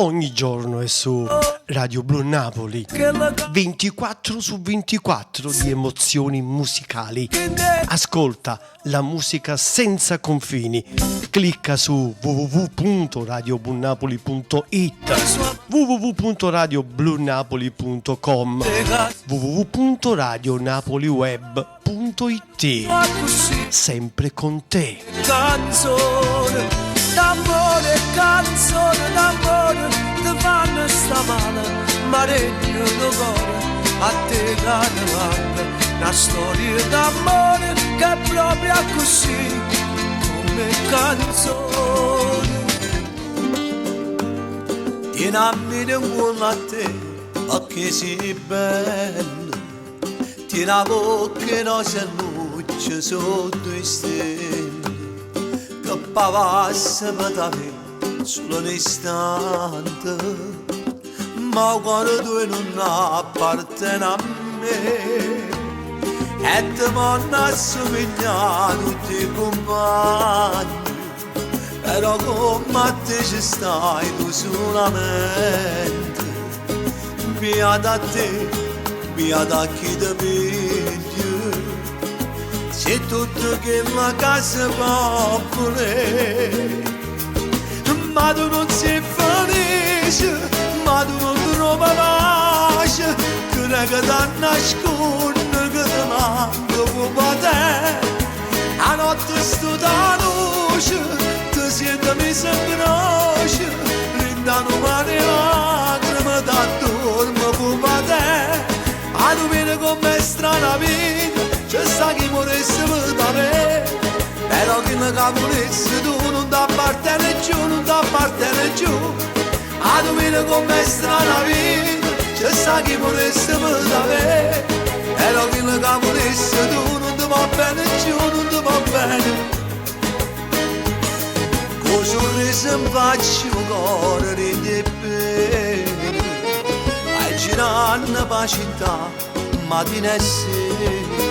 ogni giorno è su Radio Blu Napoli, 24/24 di emozioni musicali. Ascolta la musica senza confini. Clicca su www.radioblunapoli.it, www.radioblunapoli.com, www.radionapoliweb.it. Sempre con te. Canzone d'amore, ti fanno sta male, ma regno d'amore, a te cade l'alba, una storia d'amore che è proprio così, come canzone. Tieni a me un buon a te, perché sei bello, tieni a bocca no se luce sotto i stelle, che passa per da me solo un istante, ma quando tu non appartieni a me e ti vanno a somigliare tutti i compagni, però come te ci stai tu solamente, beata a te, beata a chi ti piglia, c'è tutto che la casa può volere. Ma tu non sei felice, ma tu non trovi pace, che ne che ti nasconde, che ti manca come te. A notte sto da luce, ti senti messa in croce, rindano mani lacrime, ti addormo come te. A tu vieni con me strana vita, c'è sta chi morisse per me. Però chi ne cavolesse tu non ti appartiene più, non ti appartiene più. A tu vieni con me strana vita, c'è sta chi morisse per me. Però chi ne cavolesse tu non ti va bene più, non ti va bene. Con sorriso in faccia il cuore rende bene, vai girando per la città mattina e sera.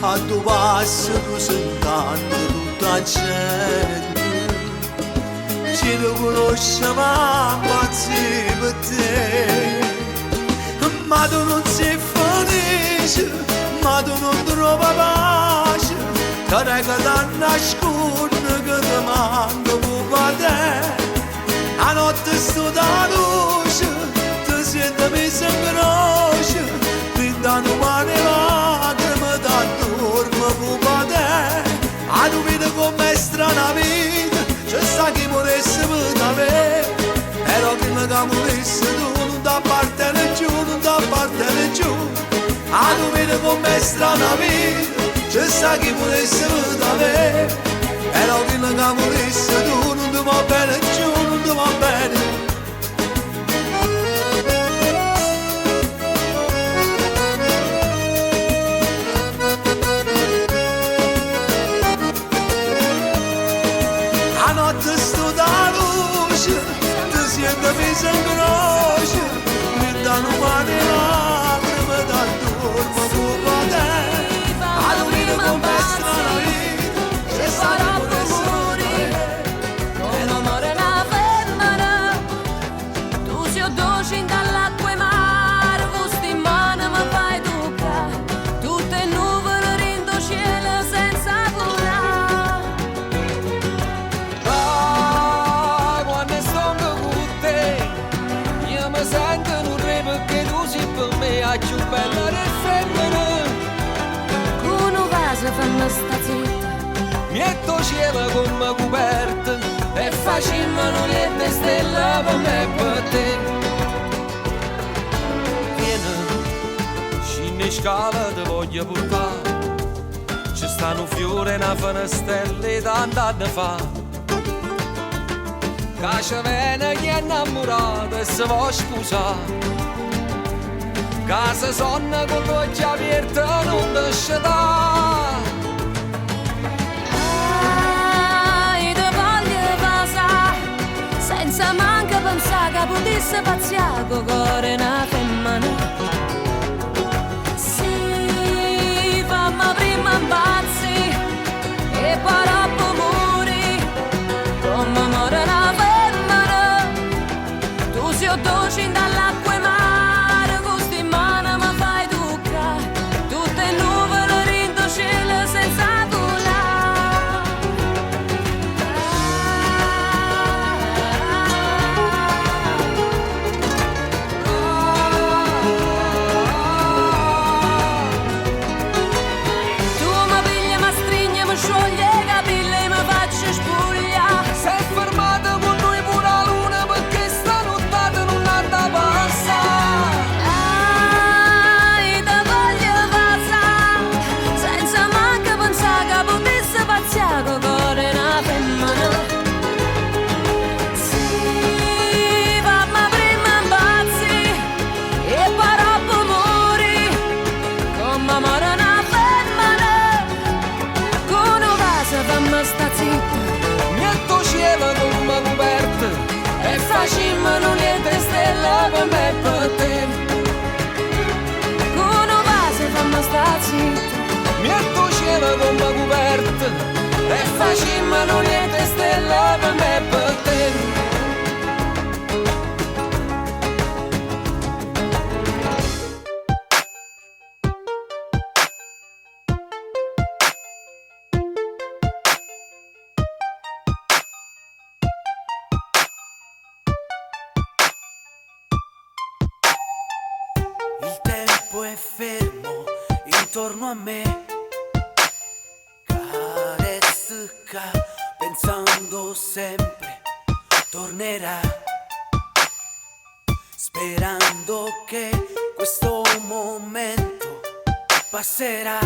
A tu passo tu sentando tutta la gente, ci lo conosce ma pazzi per te. Ma tu non sei felice, ma tu non trovi pace, che ne che ti nasconde, che ti manca come te. A notte sto da luce, ti senti messa in croce, rindano mani lacrime, t'addormo come te. A tu vieni con me strana vita, c'è sta chi morisse per me. Però chi ne morisse tu non ti appartiene più, non ti appartiene più. A tu vieni con me strana vita, c'è sta chi morisse per me. Però chi ne morisse tu non ti va bene più, non ti va bene. Messa in croce, mi danno mani lacrime, t'addormo come te. A tu vieni con me strana vita, c'è stato morire, come amore una femmina. Tu sei dolce dall'acqua e mare, gusti in mano mi fai toccare, tutte nuvole rindo cielo senza volare. Quando sto con te, io mi sento un re perché tu sei per me la più bella delle femmine. Con un vaso fanno sta zitta, Metto cielo come coperta e facciamo le stelle per me e per te. Vieni, scende in scala ti voglio portare, ci stanno fiori e una finestrella tanti anni fa. Che ci viene chi è innamorato e si vuole scusare, che se sonna con l'occhio aperto non ti scedà. senza manca pensare che potesse pazziare con cuore una femmina. Sì, fammi prima impazzi e poi dopo muri, come muore una femmina. siamo dolci dall'acqua e mare, gusti in mano mi fai toccare, tutte nuvole rindo cielo senza scioglie i capelli e mi faccio spuglia. Sei fermata con noi pure la luna perché sta nottata non anda a passare. Ai, te voglio passare senza manco pensare che potesse pazziare con cuore una femmina. Sì, fammi prima impazzi e parò per morire come muore una femmina. Fammi sta zitta, Niente cielo con una coperta e facciamo niente stelle per me e per te. Con un vaso fammi sta zitta, Niente cielo con una coperta e facciamo niente stelle per me e per te. Il tempo è fermo intorno a me, carezza pensando sempre tornerà, sperando che questo momento passerà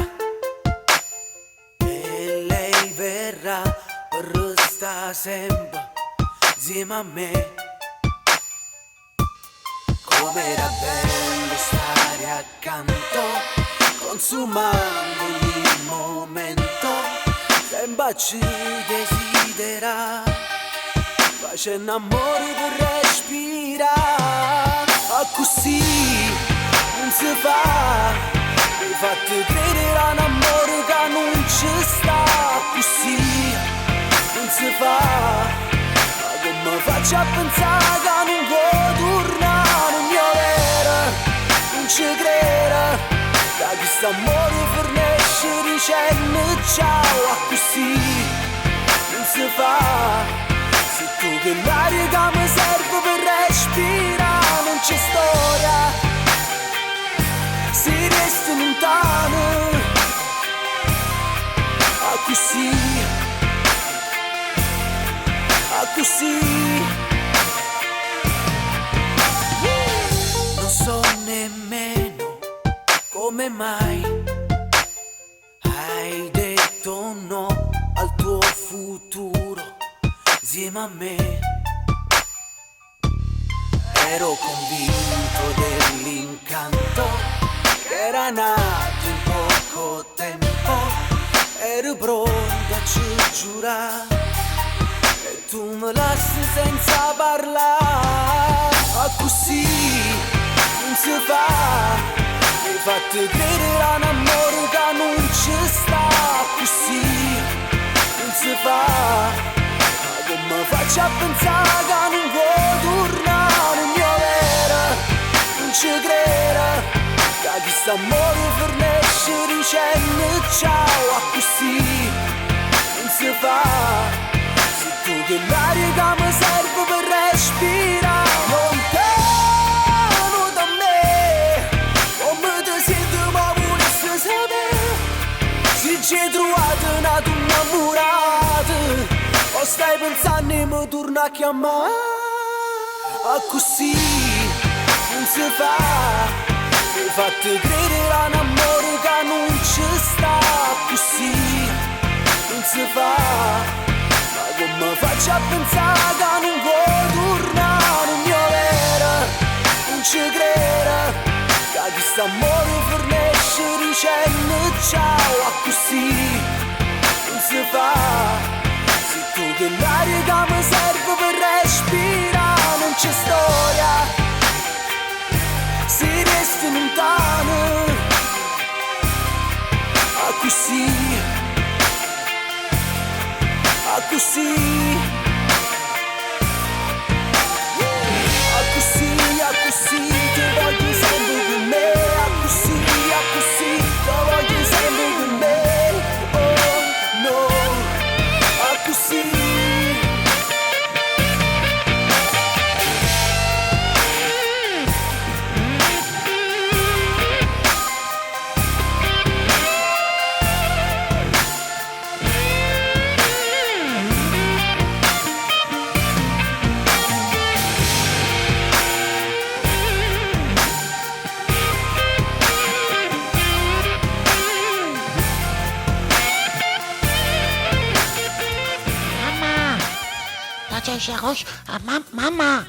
e lei verrà per restare sempre insieme a me. Com'era bello stare accanto, consumando ogni momento, sempre ci desidera, facendo amore per respirare. Ma così non si fa, mi fate credere a un amore che non ci sta. Così non si fa, ma come faccio a pensare che non può tornare? Non ci creda, da questo amore fornisce dicendo ciao. A così non si fa, se tu che l'aria che mi serve per respirare. Non c'è storia, si resta lontano. A così, a così. Non so nemmeno come mai hai detto no al tuo futuro insieme a me. Ero convinto dell'incanto che era nato in poco tempo, ero pronto a ci giurare e tu me lasci senza parlare. Ma così non si fa, mi fate credere a un amore che non ci sta. Così non si fa, ma come faccio a pensare che non può tornare? Mio vero, non ci creda, che questo amore fornisce dicendo ciao. A così non si fa, se tu che l'aria che mi serve per respirare. Lontano da me, come ti senti ma volessi sapere, se ci hai trovato una tua innamorata o stai pensando e mi torna a chiamare. Ma così non si fa, mi fate credere a un amore che non ci sta. Così non si fa, ma come faccio a pensare che non può tornare? Mio vero, non ci creda, che questo amore fornisce dicendo ciao. A così non si fa, se tu che l'aria che mi serve per respirare. Non c'è storia, si resta lontano. A così, a così, a così. Mamma.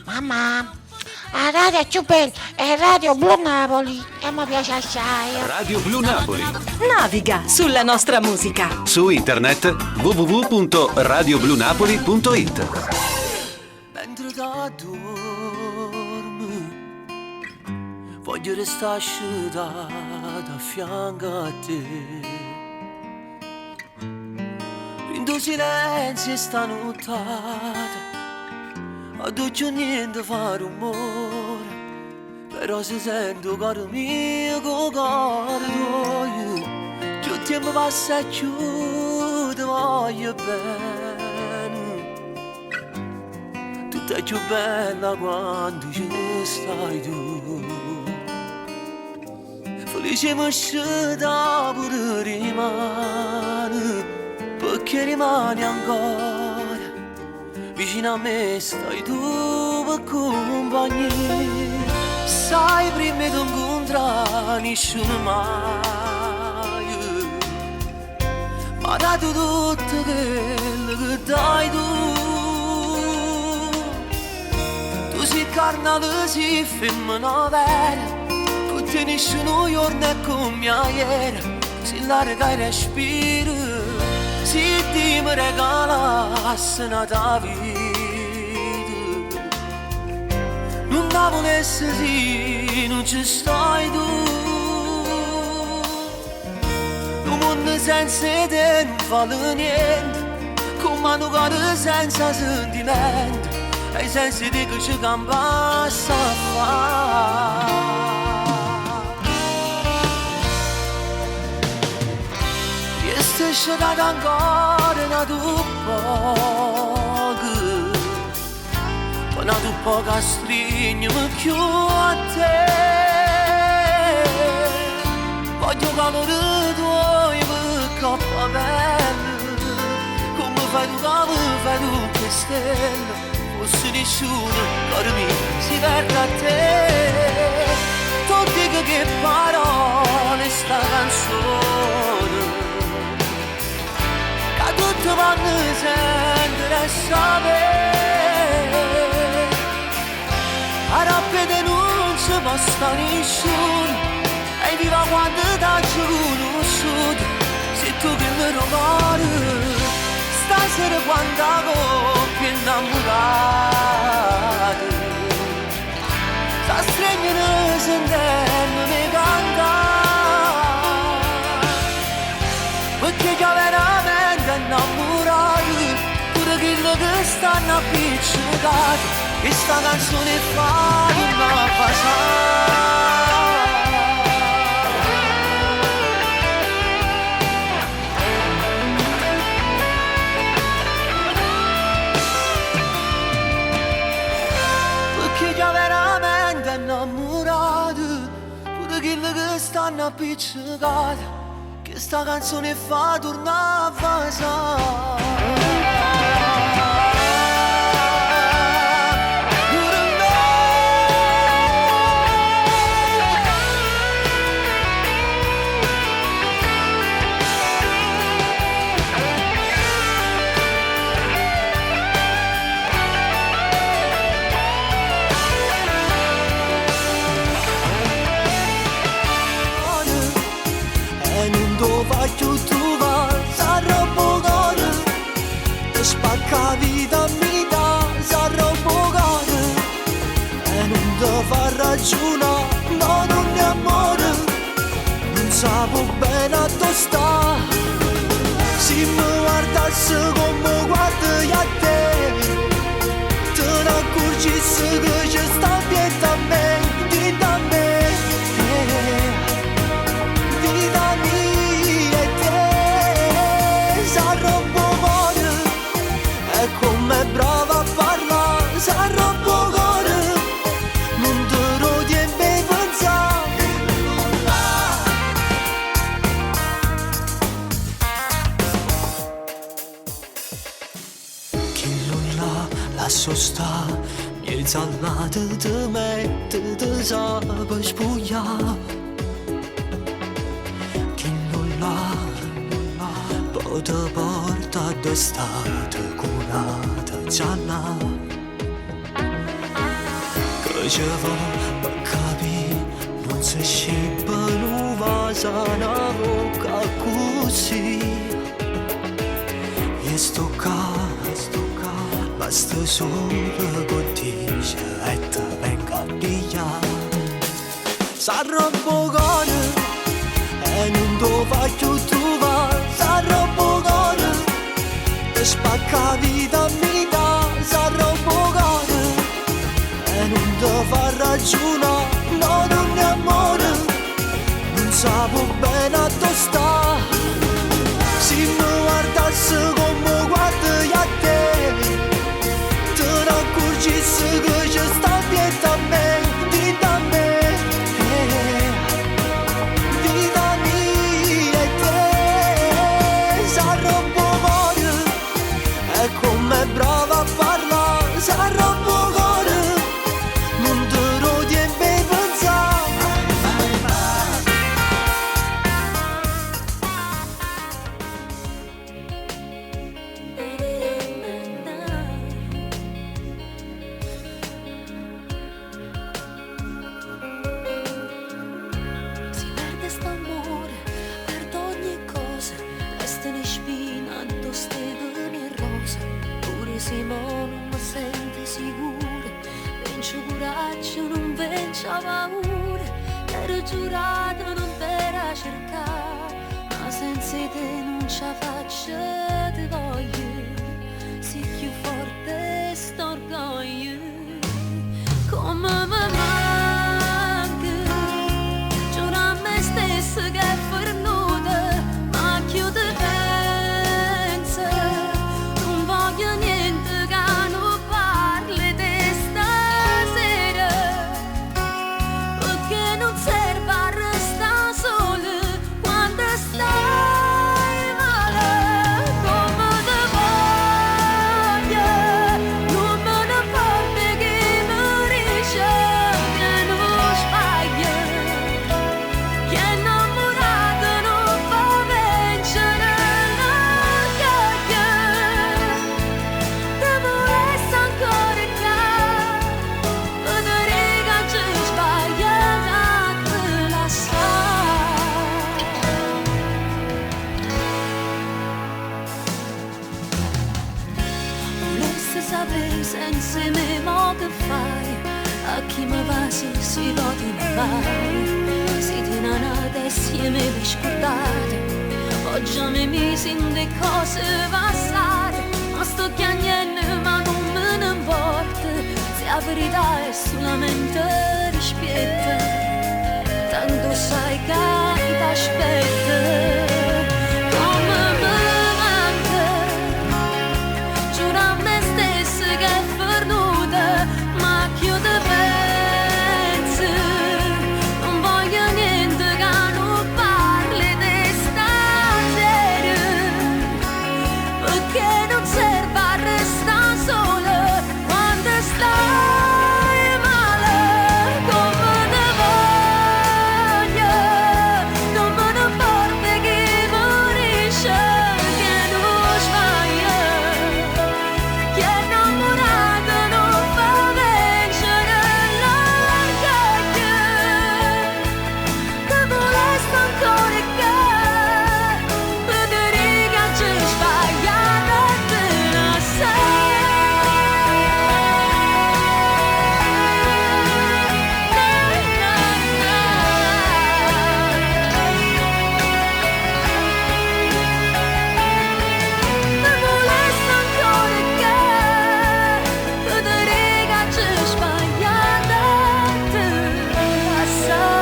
La radio è più bella, è Radio Blu Napoli e mi piace assai. Radio Blu Napoli. Naviga sulla nostra musica. Su internet www.radioblunapoli.it. Mentre dormi, voglio restare da fianco a te. Rindo silenzio e sta nottata, a doggio niente fa rumore, però se sento caro mio con caro tuo, più tempo passa e più ti voglio bene. Tu sei più bella quando ci stai tu, felice mi scenda pure rimane, perché rimani ancora vicino a me, stai tu per compagnia. Sai, prima di incontrare nessuno mai, ma dato tutto quello che dai tu. Tu sei carnale, sei femmina vera, con te nessuno giorno è come ieri. Sei l'aria che respiro, se ti mi regalasse una vita, non la volesse sì, non ci stai tu. Un mondo senza te non vale niente, come un cuore senza sentimento, e senza te che ci campassa a fare. Se sceglie ancora una tu poco, una tu poco stringermi più a te. Voglio calore tuo per coppa bella, come fai tu, come fai tu che stella. Fosse nessuno, caro mio, si perde a te. Tu dico che parole sta canzone, tutto vanno sentire e sapere. A rapide non ci può stare nessuno, e viva quando t'ha conosciuto. Se tu che mi rumore, stasera quando la coppia è innamorata, sta stringendo sentendomi cantare, perché già veramente innamorati, pure quello che stanno appiccicati, e sta canzone fa una passare. Perché già veramente innamorati, pure quello che stanno appiccicati, sta canzone fa tornare a passare. Faccio tu vai, sarò buono, ti spacca vita mia, sarò buono, e non ti fa ragione, no, non è amore, non sapevo bene a dove sta. Se mi guardasse come guardi a te, te ne accorgissi che ci sta dietro a me, dietro a me. Come brava a parlare, sarò buono, non te lo devi pensare. Chi non la sosta, mi salvate di me, te sa per spugliare. Chi non la, poi te porta d'estate curata gialla. facevo per capire, non si scippa l'uva sana bocca così. E sto qua, basta solo con te e te venga a pigliare. Sarò buono e non ti faccio trovare, sarò buono e spacca vita mia, sarò buono e non ti fa ragionare, no non mi amore, non sapevo bene a dove sta. Se mi guardasse come guardi a te, te ne accorgissi che c'è sta dietro a me, dietro a me. Come brava a parlare, sarò buono, non te lo devi pensare. Si perde st'amore, perdo ogni cosa, resta in spina, addosso e rosa. Pure se non mi sente sicura, vince coraggio, non vince paura. Ero giurato non per cercare, ma senza te non ce la faccio, ti voglio. Sei più forte st'orgoglio, come mi manca. Giuro a me stesso che è fornuta, ma chiudo pensa. Non voglio niente che non parli di stasera, perché non serve a restare sole quando stai male. Come ti voglio, non me ne porti che mi dice che non sbaglio, che innamorato non fa vincere l'orgoglio. Devo essere ancora qua, vedere che ci sbagliata te la sai. Volessi sapere senza me mo che fai, a chi mi va si voti mai. Si tiene una assieme per scordate, oggi mi misi in le cose passate, ma sto chiagnendo ma non me ne importa, se la verità è solamente rispetto, tanto sai che ti aspetta. Come mi manca, giuro a me stessa che è fornuta, ma chiudo penso, non voglio niente che non parli di stasera, perché non serve a restare sola quando stai male. Come ti voglio, non me ne porti che morisce, che non sbaglia, che innamorato non fa vincere l'orgoglio. Che volessi ancora che vedere che ci sbagliata te la che volessi ancora che vedere che ci sbagliata te la sai.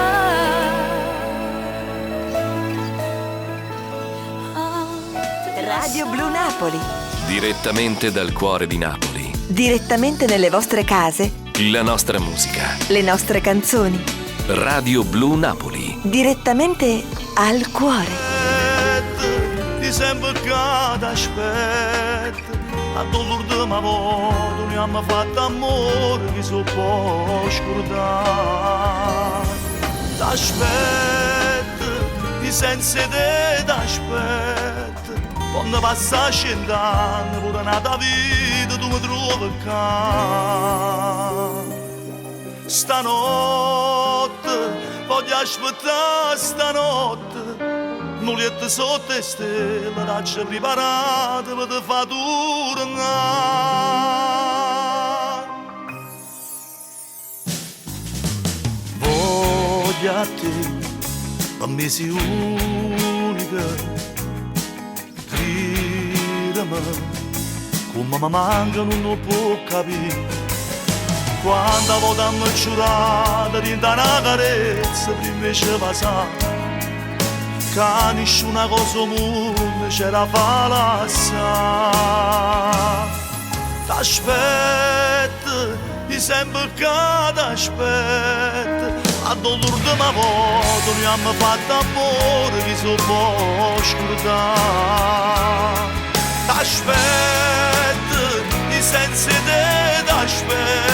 Radio Blu Napoli. Direttamente dal cuore di Napoli. Direttamente nelle vostre case. La nostra musica. Le nostre canzoni. Radio Blu Napoli. Direttamente al cuore. Di sempre che ti aspetto, a dolore di ma voto, non abbiamo fatto amore che si può scordare. Ti aspetto, di senza te ti aspetto, quando passa 100 anni, pure nata vita tu mi trovi qua. stanotte, voglio aspettare stanotte. Non liette sotto le stelle, lascia preparate per te fa tornare. Voglio a te, per me sei unica, credimi, come mi manca non lo può capire. Quando vogliamo giurare di dare una carezza, prima ci passare. Che nessuna cosa al mondo c'era falsa. T'aspetto, di sempre che t'aspetto. A dolore di mia volta noi abbiamo fatto amore che si può scordare. T'aspetto, di senza te t'aspetto.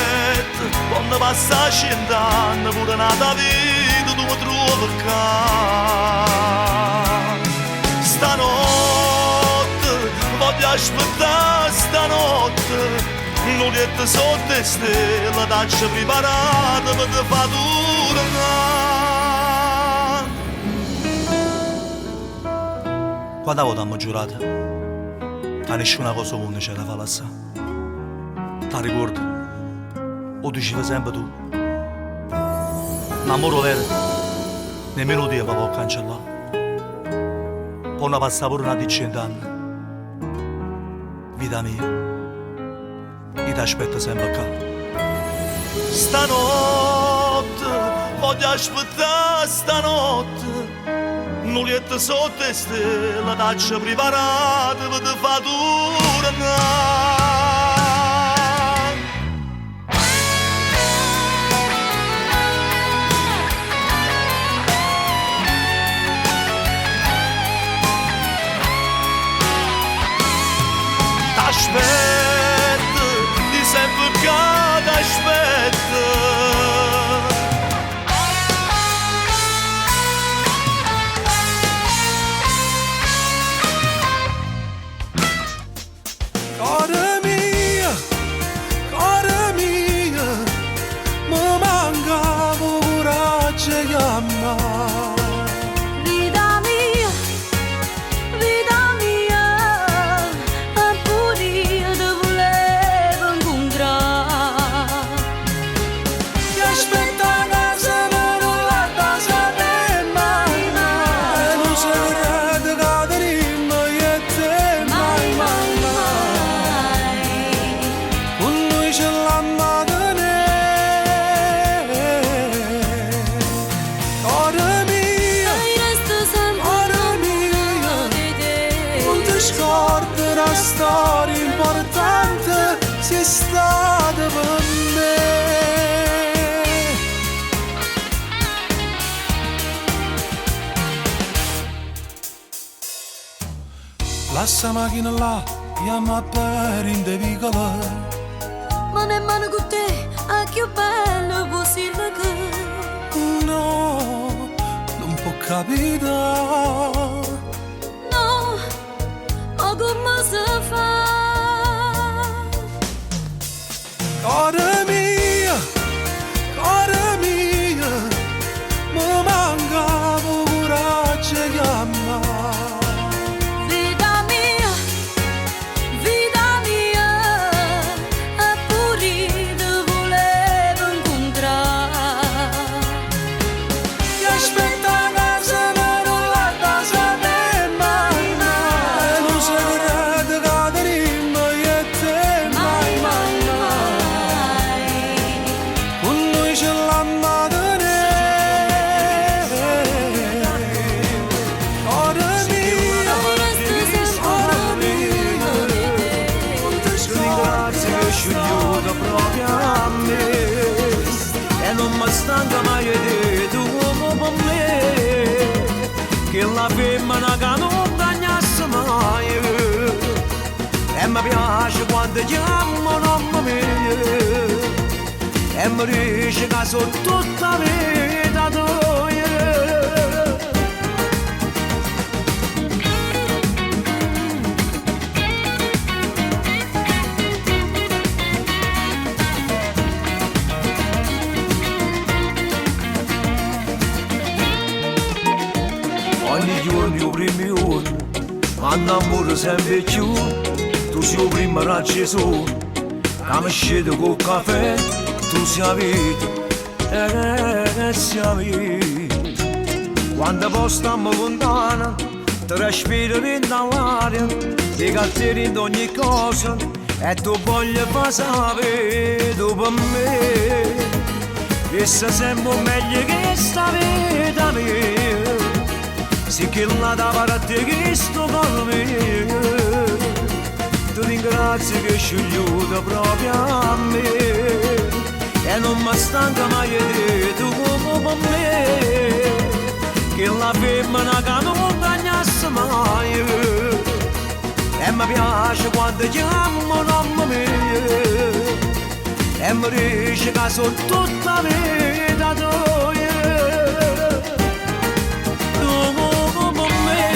Quando passa 100 anni pure nata vita tu mi trovi qua. Stanotte, voglio aspettare stanotte. Non liette sotto le stelle, lascia preparate per te fa tornare. Quando avevamo giurato, che nessuna cosa buona c'era falsa. Ti ricordi? O dicevi sempre tu? L'amore vero, nemmeno Dio può cancellare. Poi ne passa pure una di 100 anni. Vita mia, io ti aspetto sempre qua. Stanotte, voglio aspettare stanotte. Non liette sotto le stelle, lascia preparate per te fa tornare. T'aspetto, di sempre che t'aspetto. Cara mia, mi manca coraggio di amare. Scorderà storia importante, sei stata per me. Lascia macchina là, chiama per in de vicolo. Ma nemmeno con te, è più bello possibile che. No, non può capire. Come si fa? Cara mia, mi manca coraggio di amare. Vita mia, eppure ti volevo incontrare. Ti aspetta a casa, ma non la da sapere mai. Stanca mai di tu per me, che la femmina che non dagnasse mai, e mi piace quando chiamano me, e mi dice che sono tutta vita tua. giorni, i primi giorni, ma innamoro sempre più, tu sei il primo raggio sole, che mi scende col caffè, tu sei la vita, sei la vita. Quando poi stiamo lontani, ti respiro dall'aria, ti cartieri in ogni cosa, e tu voglio far sapere tu per me. E se sempre meglio che sta vita mia, sì che la da parte che sto con me. Ti ringrazio che scegliuto proprio a me, e non mi stanca mai di tu come per me, che la femmina che non bagnasse mai, e mi piace quando chiamo nonna mia, e mi dice che sono tutta vita tua, tu come me.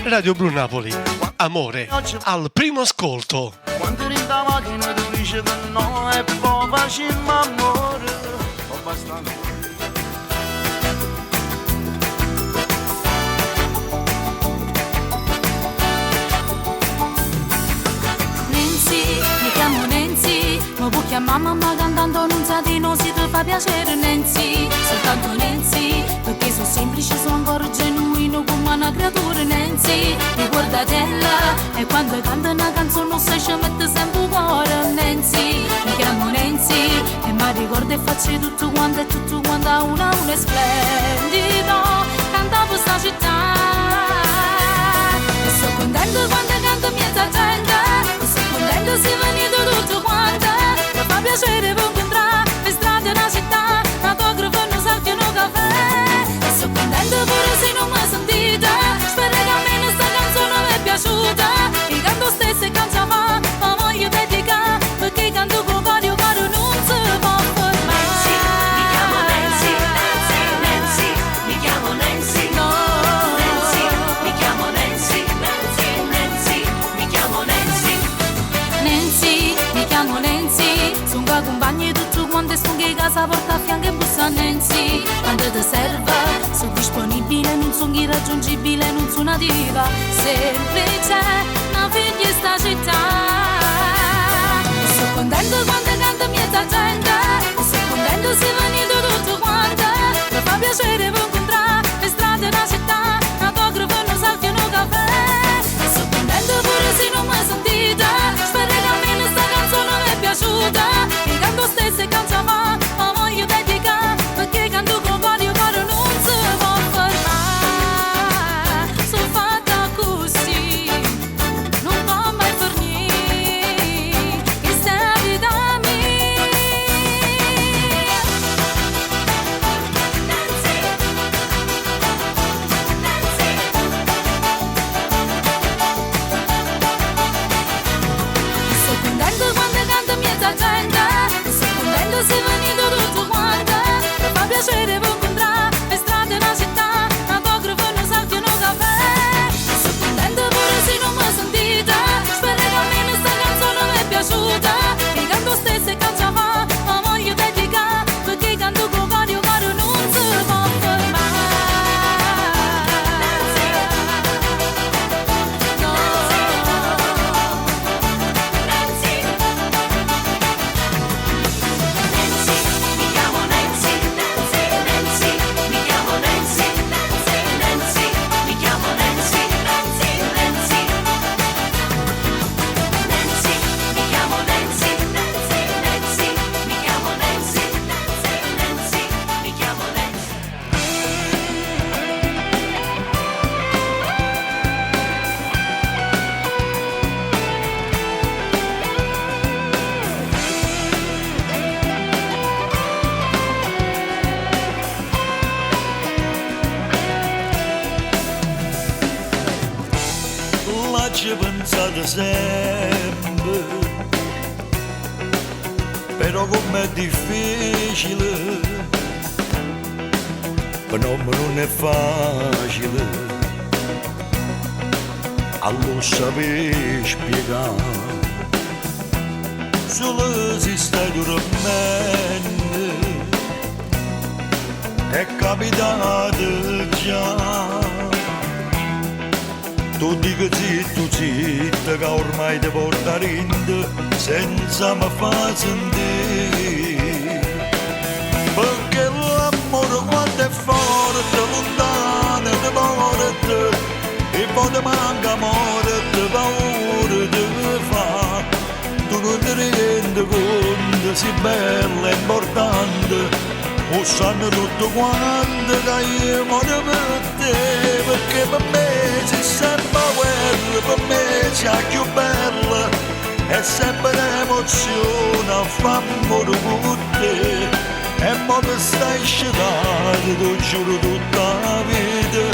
Radio Blu Napoli, amore al primo ascolto. Quando eri da macchina tu dici che no e poi facciamo amore, ho abbastanza. Nancy, mi chiamo Nancy, mi può chiamare mamma cantando non sa di non si ti fa piacere Nancy, soltanto Nancy, perché sono semplice, sono ancora genuino come una creatura Nancy, ricordatela, e quando canta una canzone non sai ci mette sempre un cuore Nancy, mi chiamo Nancy, e mi ricordo e faccio tutto quanto e tutto quanto a una è splendido, cantavo sta città, e sono contento quando canto miezza gente, e sono contento se venite tutto quanto, mi fa piacere vi incontrare per strada della città, fotografo non salviano caffè, e sono contento pure se non mi sentite, spero che almeno sta canzone mi è piaciuta, e canto stesso e canto ma voglio dedicare, perché canto con vario caro non si può fermare. Mi chiamo Nancy, Nancy, Nancy, mi chiamo Nancy, no. Nancy, mi chiamo Nancy, Nancy, Nancy, mi chiamo Nancy. Nancy, mi chiamo Nancy, sono qua compagni tutto quanto sto che casa porta a fianco e bussa Nancy, quando ti serve sono disponibile, non sono irraggiungibile, non sono una diva, semplice, una figlia sta città, e sono contento quando canto miezza gente, e sono contento se venite tutto quanto, mi fa piacere vi incontrare per strada della città, fotografo non salviano caffè, e sono contento pure se non mi sentite, spero che almeno sta canzone mi è piaciuta, e canto stesso e canto ma voglio dedicare, perché canto con vario caro non si può fermare, sono fatta così, non può mai fornire, che sta vita mia. Nancy, Nancy. Sono contento quando canto miezza gente, sono contento se venite tutto quanto, mi fa piacere vi incontrare per strada della città, fotografo non salviano caffè, sono contento pure se non mi sentite, spero che almeno sta canzone mi è piaciuta, e canto stesso e canto ma voglio dedicare, perché canto con vario caro non si può fermare. No. Nancy, mi chiamo Nancy, Nancy, Nancy, mi chiamo Nancy, Nancy, Nancy, mi chiamo Nancy, Nancy, Nancy. Nancy, mi chiamo Nancy, Nancy, Nancy, mi chiamo Nancy, Nancy, Nancy, mi chiamo Nancy. La ci pensate sempre, però com'è difficile non è facile a lo saper spiegare. Solo si sta duramente è capitato già. Tu dico zitto, che ormai ti porta rinde senza mi fa sentire. Perché l'amore quando è forte, lontano di morte, e poi ti manca amore, ti paura ti fa. Tu non ti rendi conto, si bella e importante, o sanno tutto quanto che io muoio per te, perché per me c'è sempre guerra, per me c'è più bella, è sempre l'emozione a fare con te, e mo che stai scedato, ti giuro tutta la vita,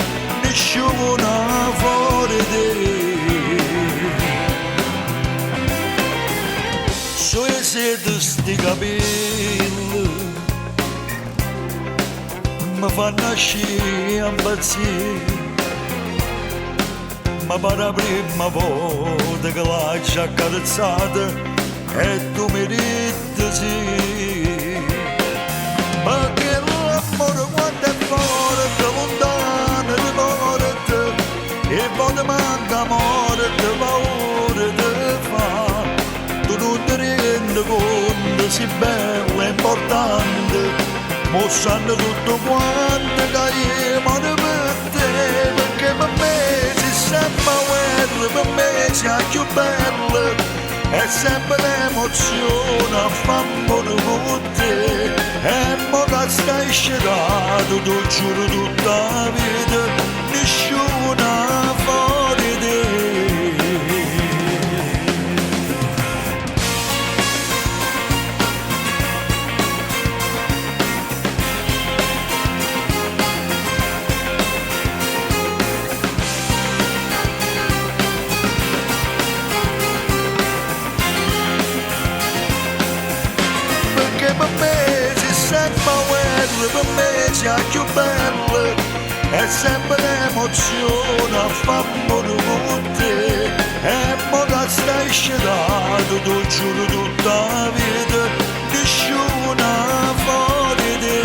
nessuno fuori te. Sui siete sti capelli mi fanno nascere impazzire, ma per la prima volta che l'hai accarezzata e tu mi ridi sì. Perché l'amore quando è forte, lontano di morte, e poi ti manca amore, ti paura ti fa. Tu non ti rendi conto, si bella e importante, mo sanno tutto quanto che io muoio per te, perché per me c'è sempre guerra, per me c'è più bella, è sempre l'emozione a fare con te, e mo che stai scedato, tu giuro tutta la vita, nessuno fuori te. Per me c'è sempre guerra, per me c'è più bella, è sempre l'emozione a fare con te, e mo che stai scedato, tu giuro tutta la vita, nessuno fuori te.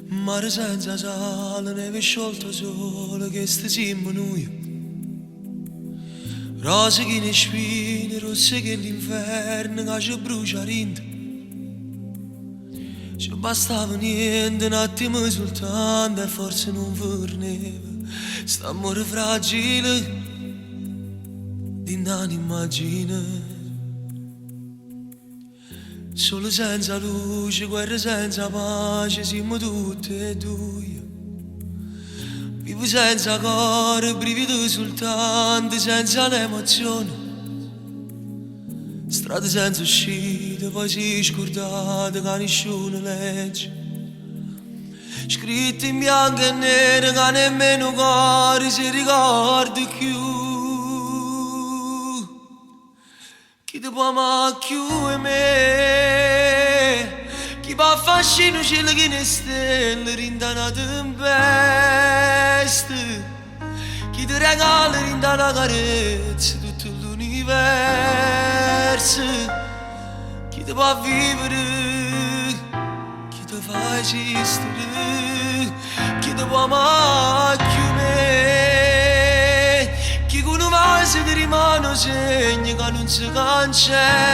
Mare senza sale, neve sciolto sole, che stiamo noi. Rose che ne spine, rosse che l'inferno, che ci brucia rinda. Ci bastava niente, un attimo soltanto, e forse non forneva. St'amore fragile, di un'immagine. Solo senza luce, guerra senza pace, siamo tutti e due. Vivo senza cuore, brivido soltanto, senza l'emozione. Strade senza uscita, poi si scordate che nessuno legge. Scritto in bianco e nero che nemmeno cuore si ricorda più. Chi ti può amare più è me, chi va a fascino cielo che ne stelle rinda una tempesta, chi ti regala rinda una carezza tutto l'universo, chi ti può vivere, chi ti fa esistere, chi ti può amare più me, chi con un vaso ti rimane segno che non si cancella,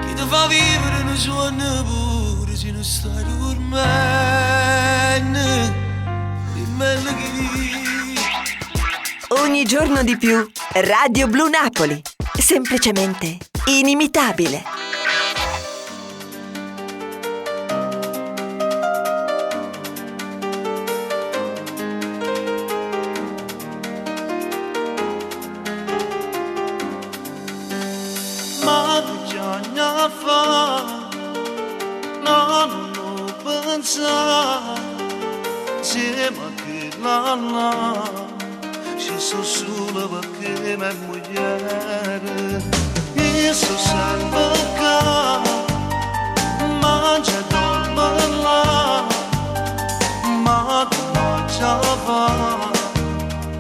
chi ti fa vivere un sogno pure se non stai dormendo, dimmelo chi. Ogni giorno di più, Radio Blu Napoli, semplicemente inimitabile. pensare insieme che la ci sono solo perché mia moglie io sono sempre qua mangia e dorme là ma come ci va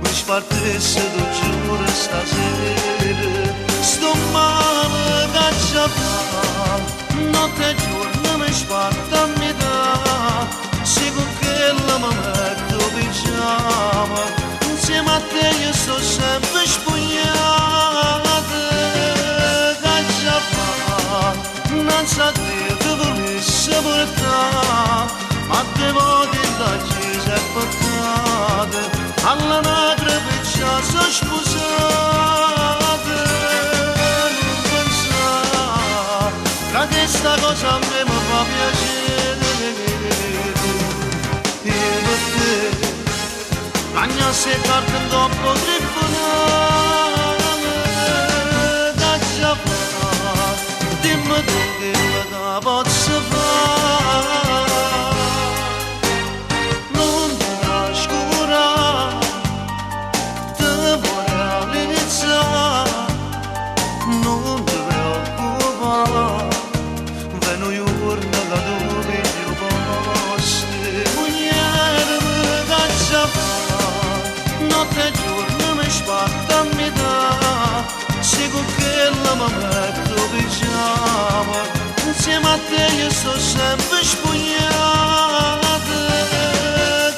mi spartesse tu giuro stasera sto male che ci fa notte e giorno mi sparta a metà se con quella mi metto pigiama insieme a te io sto sempre spogliata che ci fa non sa dire che volesse portare ma te voglio da chiesa e portate all'anagrafe ci sono sposate non pensare che questa cosa a me mi fa piacere io per te magna se carte dopo tribunale che ci fa dimmi tu che la posso fare non ti trascurare ti vorrei realizzare non ti preoccupare veno giorno che tu mi posti mugliere che ci fa notte e giorno mi sparta a metà se con quella mi metto pigiama insieme a te io sto sempre spogliata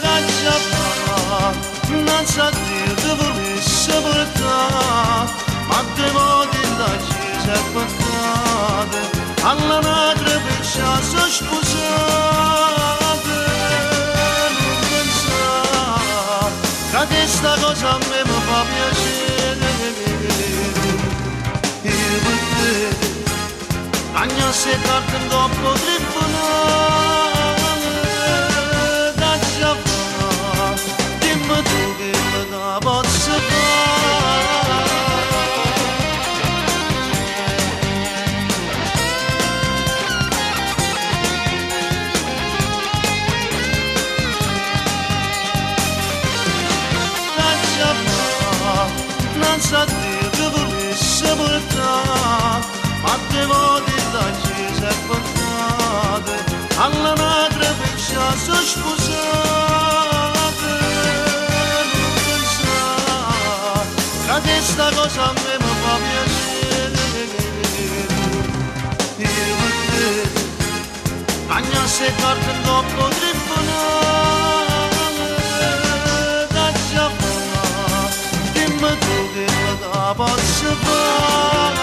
che ci fa non sa dire che volesse portare ma te voglio da chiesa e portate all'anagrafe ci sono sposate non pensare che questa cosa a me mi fa piacere io per te magna se carte dopo tribunale che ci fa dimmi tu che la posso fare non sa dire che volesse portare ma te voglio da chiesa e portate all'anagrafe ci sono sposate non pensare che questa cosa a me mi fa piacere io per te magna se carte dopo tribunale che ci fa dimmi tu che la posso fare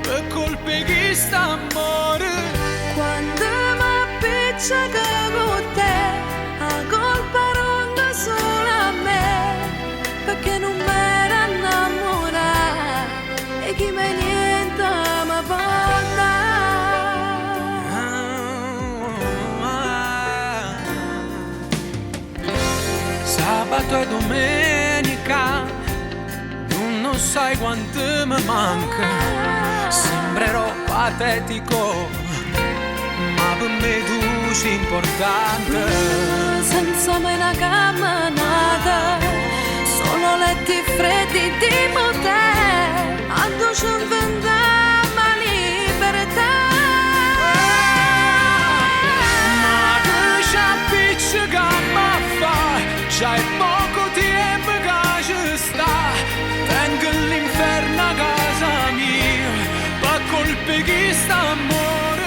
per colpe di st'amore Quando m'appiccica con te, a colpa ronda solo a me, perché non m'era innamorata e chi me niente mi porta. sabato e domenica non sai quanto mi manca sembrerò patetico ma per me tu sei importante Senza mai una camminata, solo letti freddi di motel, a dolce inventata libertà. ma che ci appiccica ma fa c'hai poco tempo che ci sta tengo l'inferno a casa mia per colpe di st'amore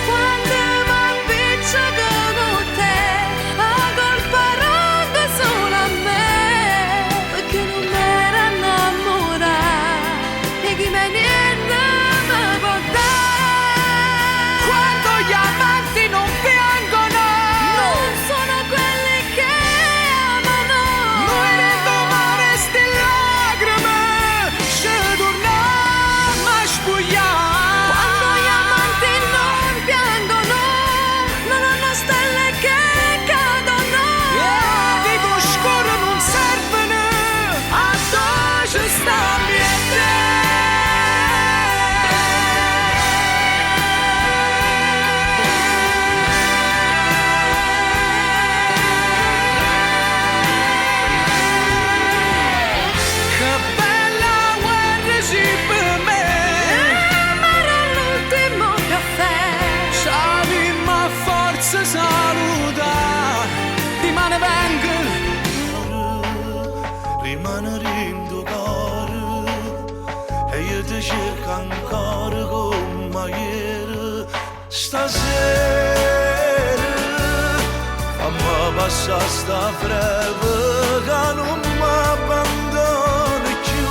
Quando m'appiccica con te, a colpa ronda solo a me, perché non m'era innamorata e chi me ne rimanere in tuo cuore e io ti cerco ancora come ieri. Stasera fammi passare sta breve che non mi abbandoni più.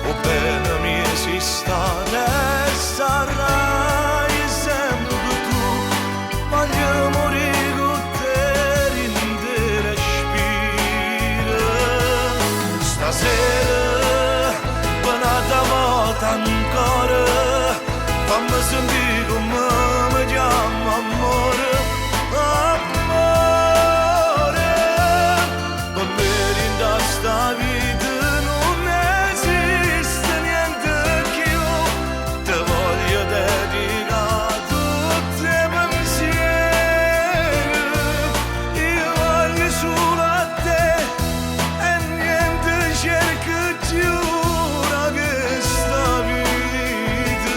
O bene mi esistare e sarai sempre tu. Voglio morire con te in te respiro. Stasera venata volta ancora fammi sentire come mi chiama amore. Amore, per me in sta vita non esiste niente più. Ti voglio dedicare tutti i pensieri. Io voglio solo a te e niente cerco più da questa vita.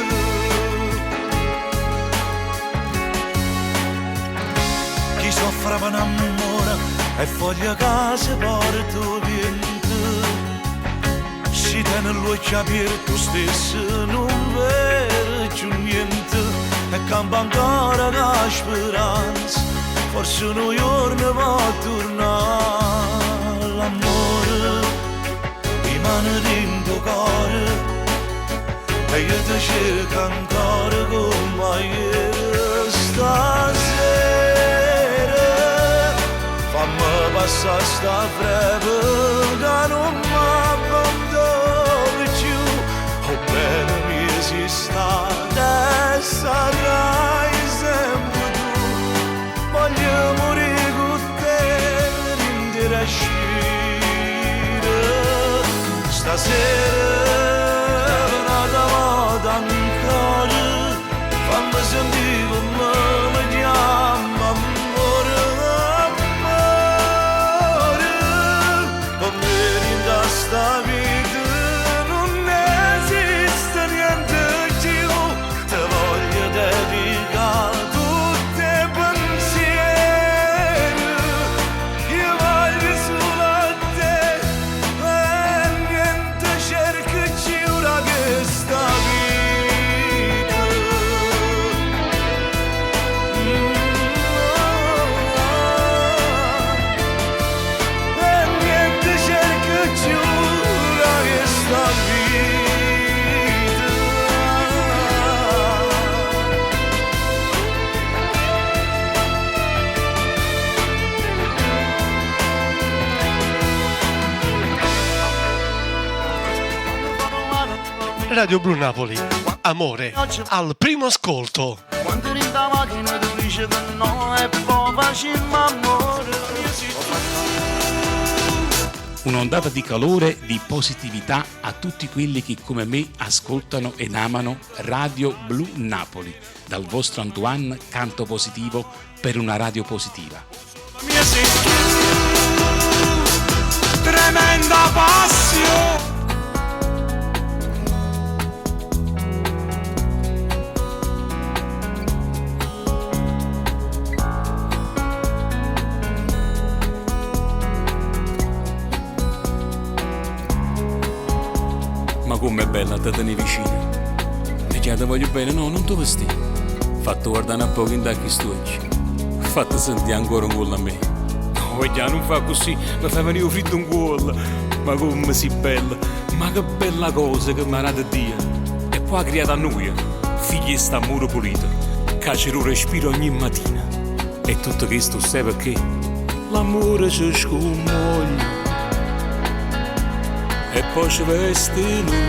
Chi soffre per amore e foglia che si porta vento. Si tiene l'occhio aperto stesso, non vede più niente. E campa ancora la speranza, forse un giorno va a tornare. L'amore rimane dentro cuore e io ti cerco ancora come ieri. Stasera fammi passare sta breve che non mi abbandoni più. O bene mi esistate e sarai sempre tu. Voglio morire con te in te respiro. Stasera venata volta ancora fammi sentire come mi chiama amore. Amore, per me in sta vita non esiste niente più. Ti voglio dedicare tutti i pensieri. Io voglio solo a te e niente cerco più da questa vita. E niente cerco più da questa vita. Radio Blu Napoli. Amore al primo ascolto. Quando eri in da macchina tu dici che no e poi facciamo amore. Un'ondata di calore, di positività a tutti quelli che come me ascoltano ed amano Radio Blu Napoli. Dal vostro Antoine, canto positivo per una radio positiva. Mia sei tu, tremenda passione. Ma com'è bella te tenere vicino. E che te voglio bene, no, non ti vesti. Fatto guardare un po' in tacchi stucci. Fatto sentire ancora un gol a me. No, vediamo, non fa così, mi fa venire fritto un gol. Ma come si bella, ma che bella cosa che mi ha dato Dio. E poi ha creato a noi, figli di sta muro pulito, che ci respiro ogni mattina. E tutto questo sai perché? L'amore ci scomoglia. E poi ci veste lui.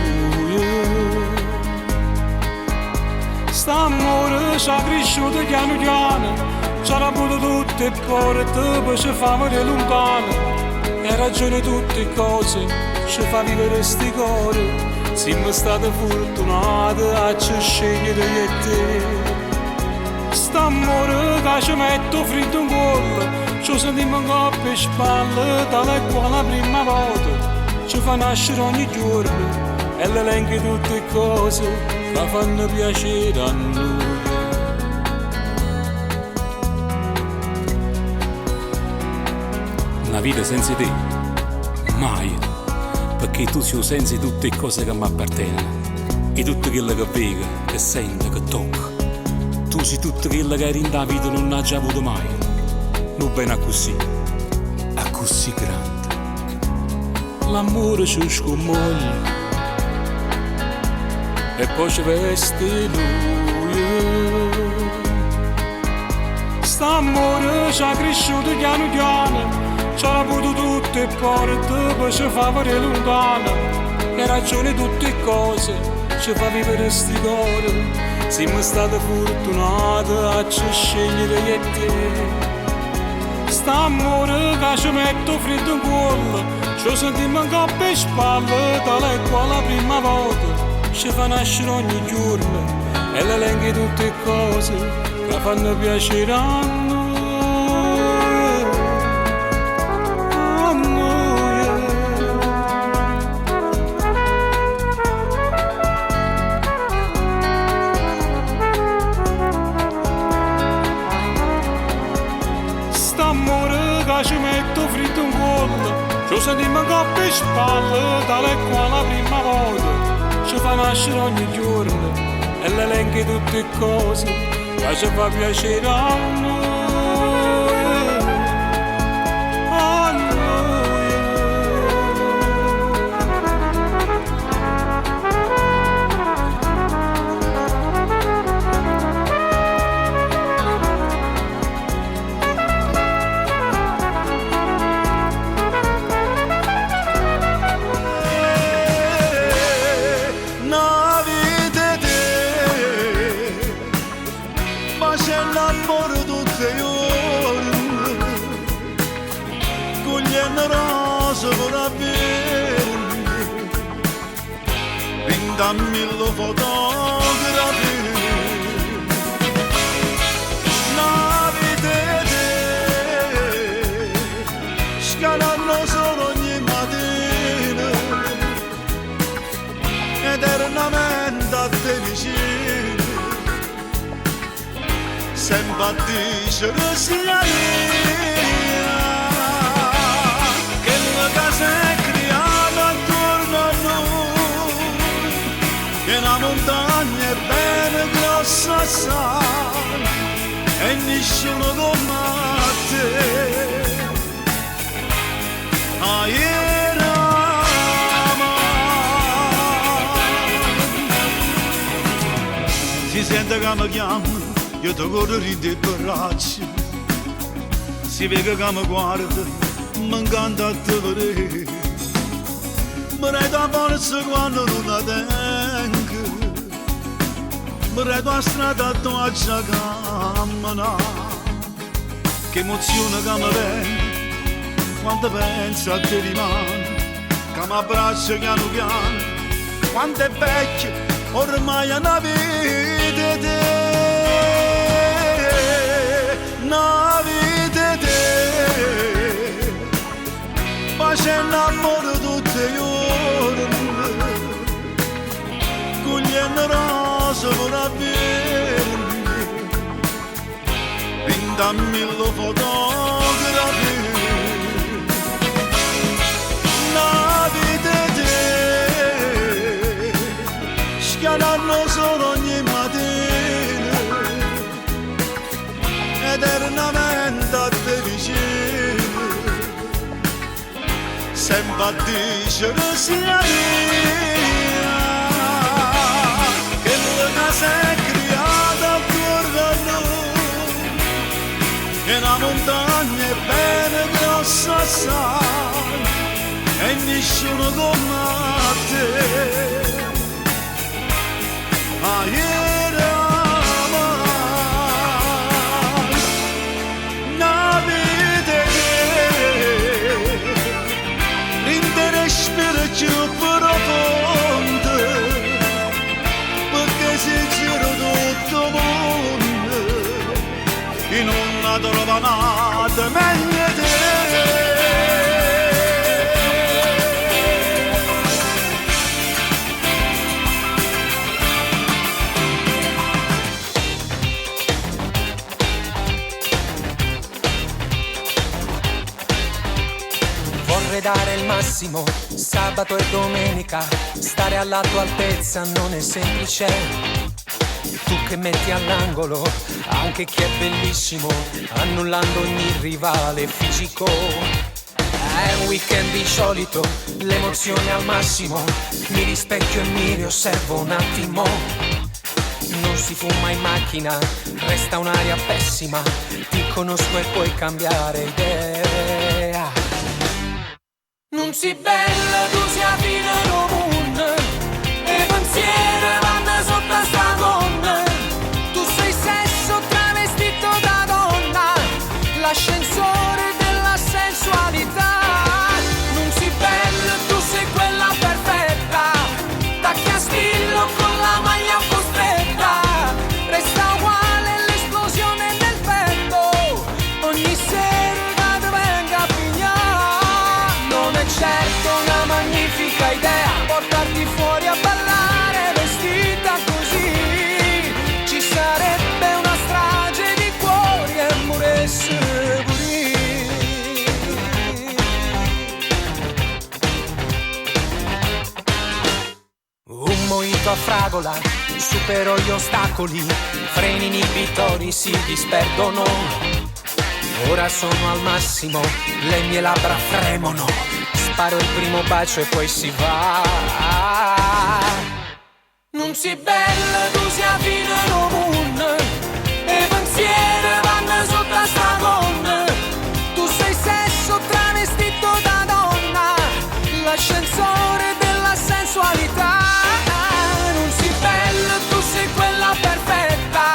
St'amore ci ha cresciuto piano piano, ci ha avuto tutte le porte, poi ci fa morire lontano. E ragione tutte le cose, ci fa vivere sti cuori. Siamo stati fortunati a ci scegliere io e te. St'amore che ci mette fritto in cuore, ci sentiamo in coppia e spalle, tale e quale la prima volta. Ci fa nascere ogni giorno e l'elenco di tutte le cose che fanno piacere a noi. Una vita senza te, mai. perché tu sei senza tutte le cose che mi appartengono e tutto quello che vedo, che sento, che tocco. Tu sei tutto quello che in da vita non ha già avuto mai, non bene a così grande. L'amore ci scommoglie e poi ci veste lui. St'amore ci ha cresciuto piano piano, ci ha avuto tutte le porte, poi ci fa vedere lontano, e ragione tutte le cose, ci fa vivere sti cuore. Siamo stati fortunati a ci scegliere io e te. St'amore che ci mette freddo in cuore, ci sentiamo in coppa e spalle, tale e quale la prima volta. Ci fa nascere ogni giorno e l'elenchi tutte le cose che fanno piacere a noi. St'amore che ci mette freddo in cuore, ci sentiamo in coppa e spalle, tale e quale la prima volta. Ci fa nascere ogni giorno e l'elenchi tutte le cose che ci fa piacere a noi. A noi. Dammi lo fotografi, la vita scalano solo ogni mattina, eternamente a te vicino, sempre a dicere sia mia, che la casa è creata attorno a noi. Che la montagna è bene grossa assai e nessuno come te. Si sente che mi chiama, io ti corro in te braccia. Si vede che mi guarda, mi incanta a te vedere. Mi redo a forza quando non la tengo, mi redo a strada a tua cammina. Che emozione che mi viene quando penso a te rimane, che mi abbraccia piano piano, quanto è vecchio ormai è una vita te, una vita te, facendo amore tutti i giorni, cogliendo rose per avvermi, dammi lo fotografi, la vita te, schianano solo ogni mattina, eternamente a te vicino, sempre a dicere sia mia, che la casa è creata attorno a noi, e la montagna è bene grossa assai, e nessuno come te. Ieri amai, una vita che rende respiro più profondo, perché si gira tutto il mondo e non la trova nata meglio te. massimo, sabato e domenica, stare alla tua altezza non è semplice. Tu che metti all'angolo anche chi è bellissimo, annullando ogni rivale fisico. È un weekend insolito, l'emozione al massimo, mi rispecchio e mi riosservo un attimo. Non si fuma in macchina, resta un'aria pessima, ti conosco e puoi cambiare idea. Non si bella, tu sia fine no moon, e pensieri vanno sotto sta gonna. Tu sei sesso travestito da donna, l'ascensore della sensualità. Non si bella, tu sei quella perfetta, tacchi a stillo con la maglia un po' stretta. Resta uguale l'esplosione nel petto, ogni sera che venga a pigliare. Non è certo una magnifica idea portarti fuori a ballare vestita così. Ci sarebbe una strage di cuori e moresse pure. Un mojito a fragola, supero gli ostacoli, freni inibitori si disperdono. Ora sono al massimo, le mie labbra fremono, sparo il primo bacio e poi si va. Non si bella, tu sia fine no moon, e pensieri vanno sotto a sta gonna. Tu sei sesso travestito da donna, l'ascensore della sensualità. Non si bella, tu sei quella perfetta,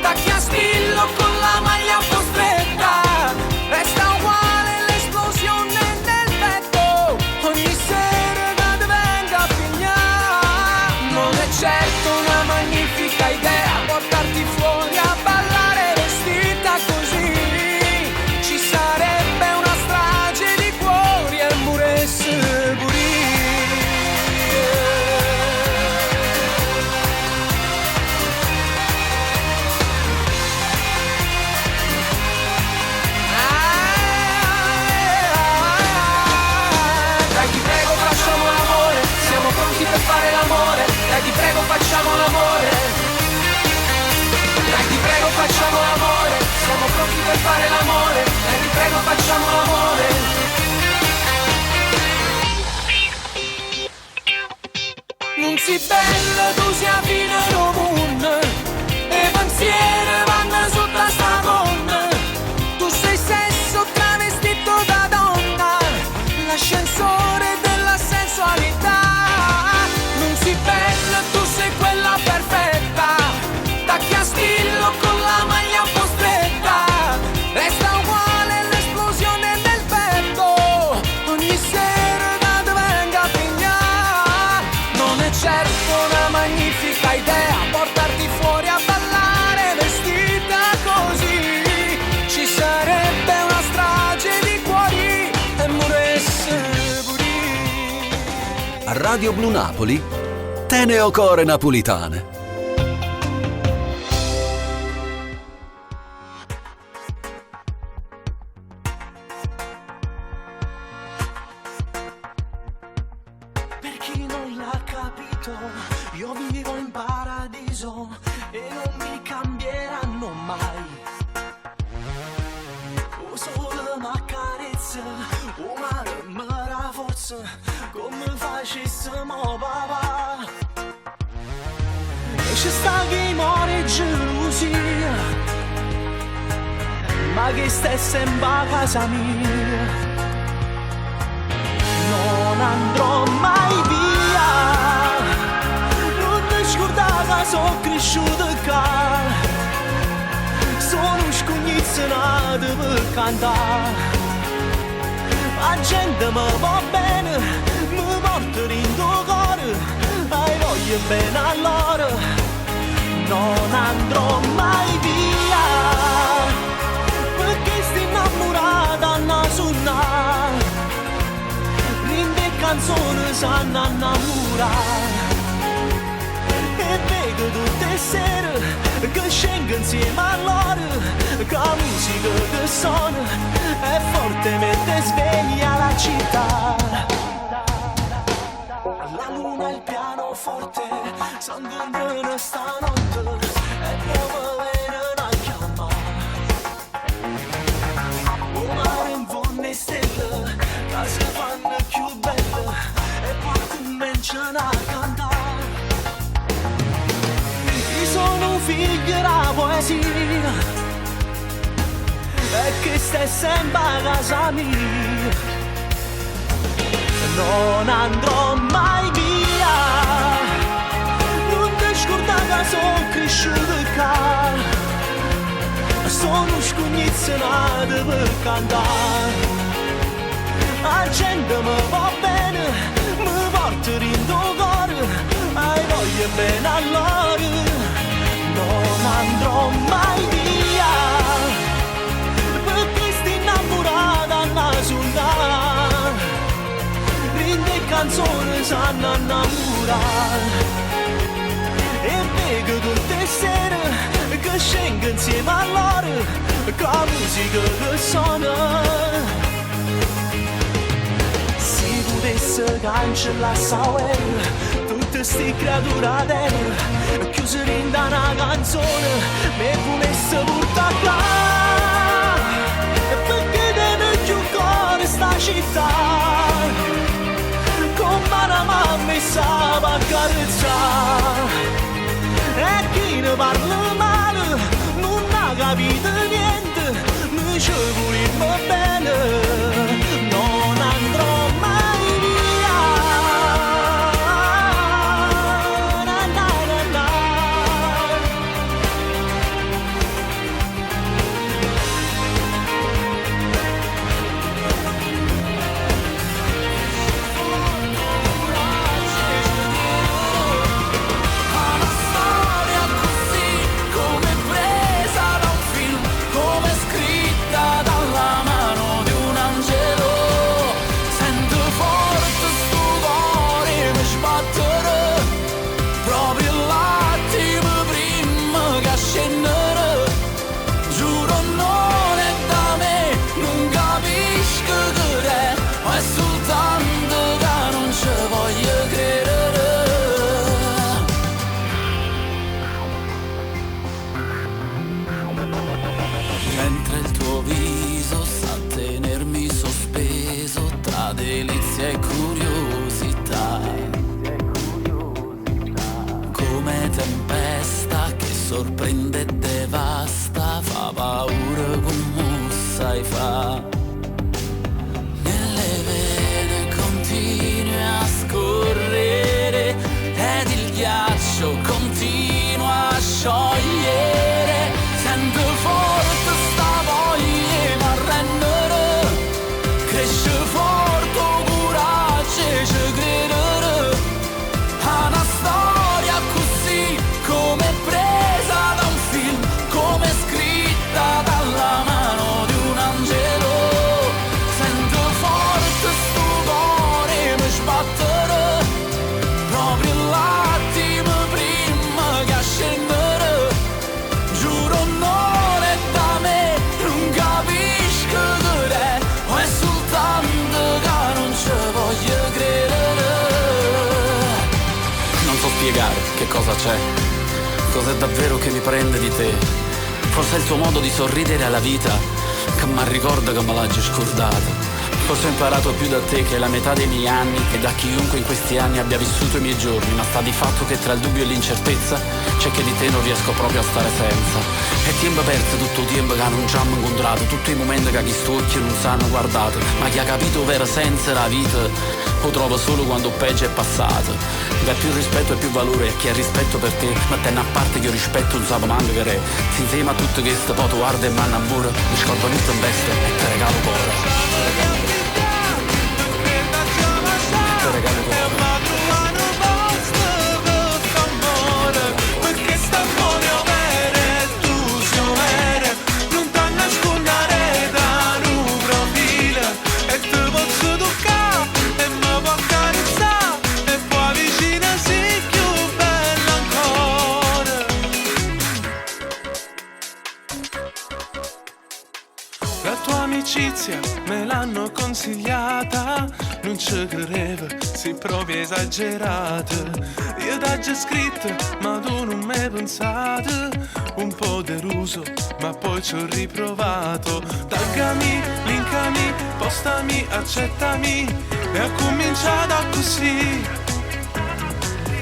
tacchi a stillo con la maglia un po' stretta. Resta uguale l'esplosione del petto, ogni sera che venga a pigliare. Non è certo una magnifica idea portarti fuori a ballare vestita così. Ci sarebbe una strage di cuori e moresse pure. Dai ti prego facciamo l'amore, siamo pronti per fare l'amore. Dai ti prego facciamo l'amore. Dai ti prego facciamo l'amore, siamo pronti per fare l'amore. Dai ti prego facciamo l'amore. Non si bella, tu sia fine no moon, e pensieri vanno sotto a sta gonna. Tu sei sesso travestito da donna, l'ascensore della sensualità. Non si bella, tu sei quella perfetta, tacchi a stillo con la maglia un po' stretta. Resta uguale l'esplosione del petto, ogni sera che venga a pigliare. Non è certo una magnifica idea portarti fuori a ballare vestita così. Ci sarebbe una strage di cuori e moresse pure. A Radio Blu Napoli, Teneo Core Napolitane. Per chi non l'ha capito, io vivo in paradiso e non mi cambieranno mai. O solo ma carezza, o mare mi forza, come facessimo papà. E ci sta chi muore gelosia, ma che stai sempre a casa mia. Non andrò mai via, non ti scordare che sono cresciuto qua. Sono scognizionato per cantare. La gente mi va bene, mi porta in tuo cuore, e voglio bene allora. Non andrò mai via, perché sto innamorata a nasonare. Rinde canzoni sanno innamorare, e vedo tutte le sere che scengo insieme a loro, che la musica che suona è fortemente sveglia la città. La luna e il pianoforte sono dentro stanotte e proprio vengono a chiamare. Un mare in fondo e stelle che si fanno più belle e poi cominciano a cantare. Io sono un figlio della poesia e che stai sempre a casa mia. Non andrò mai via, non ti scordare che sono cresciuto qua. Sono scognizionato per cantare. La gente mi va bene, mi porta in tuo cuore, hai voglia bene a loro. Non andrò mai via, perché sto innamorata a suonare. Rinde canzoni sanno innamorare. E vedo tutte le sere che scengo insieme a loro, che la musica che suona. Se potesse cancellare sta guerra, tutte ste creature a terra, chiuse in una canzone, mi volesse portare qua. E perché tiene più cuore sta città, come la mamma mi sa a carezzare. E chi ne parla male non ha capito niente, mi ci volimmo bene. Non andrò mai via. Na, na, na, na. Una storia così come presa da un film, come scritta dalla mano di un angelo. Sento forte sto cuore mi sbattere, proprio l'attimo prima che scendere. Giuro non è da me, non capisco che è, ma è soltanto che non ci voglio credere. Mentre il tuo viso sa tenermi sospeso tra delizia e curiosità, come tempesta che sorprende e devasta, fa paura come sai fa. Nelle vene continui a scorrere ed il ghiaccio continua a sciogliere. Sento forte sta voglia ma rendere, cresce forte coraggio e ci credere. A una storia così come presa da un film, come scritta dalla mano di un angelo. Sento forte sto cuore mi sbattere, proprio l'attimo prima che scendere. Giuro non è da me, non capisco che è, ma è soltanto che non ci voglio credere. Non so spiegare che cosa c'è, cos'è davvero che mi prende di te. Forse è il tuo modo di sorridere alla vita che mi ricorda che me l'hai scordato. Forse ho imparato più da te che la metà dei miei anni e da chiunque in questi anni abbia vissuto i miei giorni, ma sta di fatto che tra il dubbio e l'incertezza c'è che di te non riesco proprio a stare senza. E tempo perso tutto il tempo che non ci hanno incontrato, tutti i momenti che chi sto occhi non s'hanno guardato, ma chi ha capito vera senza la vita lo trova solo quando peggio è passato. Dà più rispetto e più valore a chi ha rispetto per te, ma tenne a parte che io rispetto non sapevo manco che re. Se insieme a tutto questo poi tu guarda e manna amore, mi scordo tutto in veste e ti regalo cuore. Te regalo cuore. Perché sta amore vero, tu sei vero, non ti nascondere da un profilo e ti posso toccare e mi può accarezzare e poi vicino sei più bella ancora. notizia me l'hanno consigliata, non ci credevo, sei proprio esagerata. Io t'ho già scritto, ma tu non mi hai pensato. Un po' deluso, ma poi ci ho riprovato. Taggami, linkami, postami, accettami. E ho cominciato così.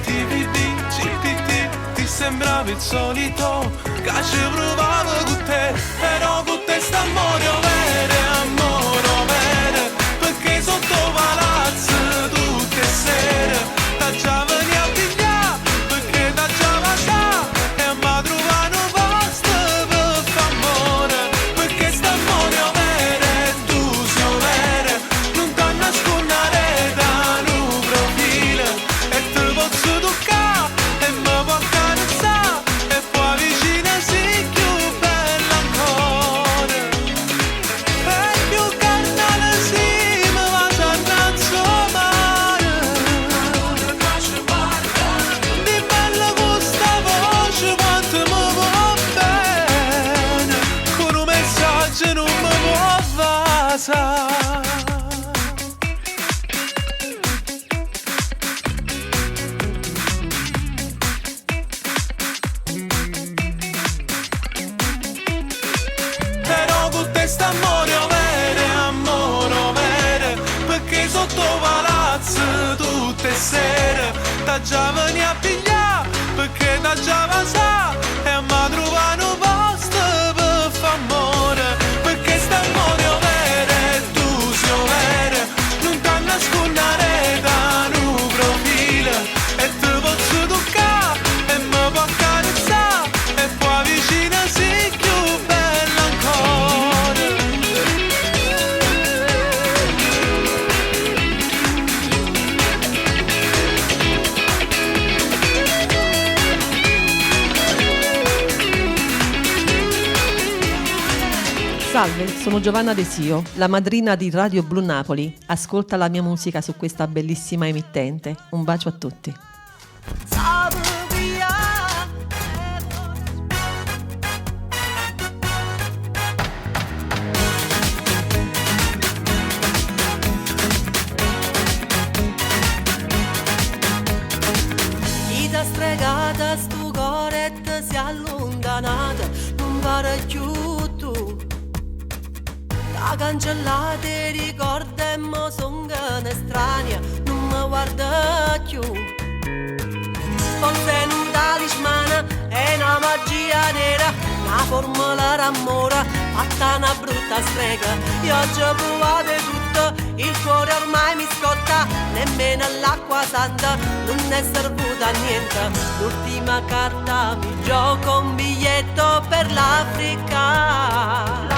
TVD, CPT, ti sembravi il solito, che ci provavo con te, però con te sta amore vero, perché sotto palazzo tutte sere, da già veni a pigliare, perché da già va e a ma trovano posto per f'amore, perché sta amore vero e tu sei vero, non ti nascondere da un profilo, e te posso toccare e mi può accarezzare, e poi vicina sei più bella ancora, e più carnale sì mi va a razzomare, di bella questa voce quanto mi va bene, con un messaggio non mi può vasare. Però con te sta amore vero, perché sotto palazzo tutte sere, da già veni a pigliare, perché da già va sa, e a ma trovano posto per f'amore, perché sta amore vero e tu sei vero, non ti nascondere da un profilo, e te posso toccare e mi può accarezzare, e poi vicina sei più bella ancora. Salve, sono Giovanna Desio, la madrina di Radio Blu Napoli. Ascolta la mia musica su questa bellissima emittente. Un bacio a tutti. Ida stregata stu coretta si è allontanata, non pare più tu. La cancellate ricorda e mo son estranea, non mi guarda più. Forse è un talismana, è una magia nera, una formula d'amore, fatta una brutta strega. Io ho già provato tutto, il cuore ormai mi scotta, nemmeno l'acqua santa non è servita a niente. L'ultima carta mi gioco un biglietto per l'Africa.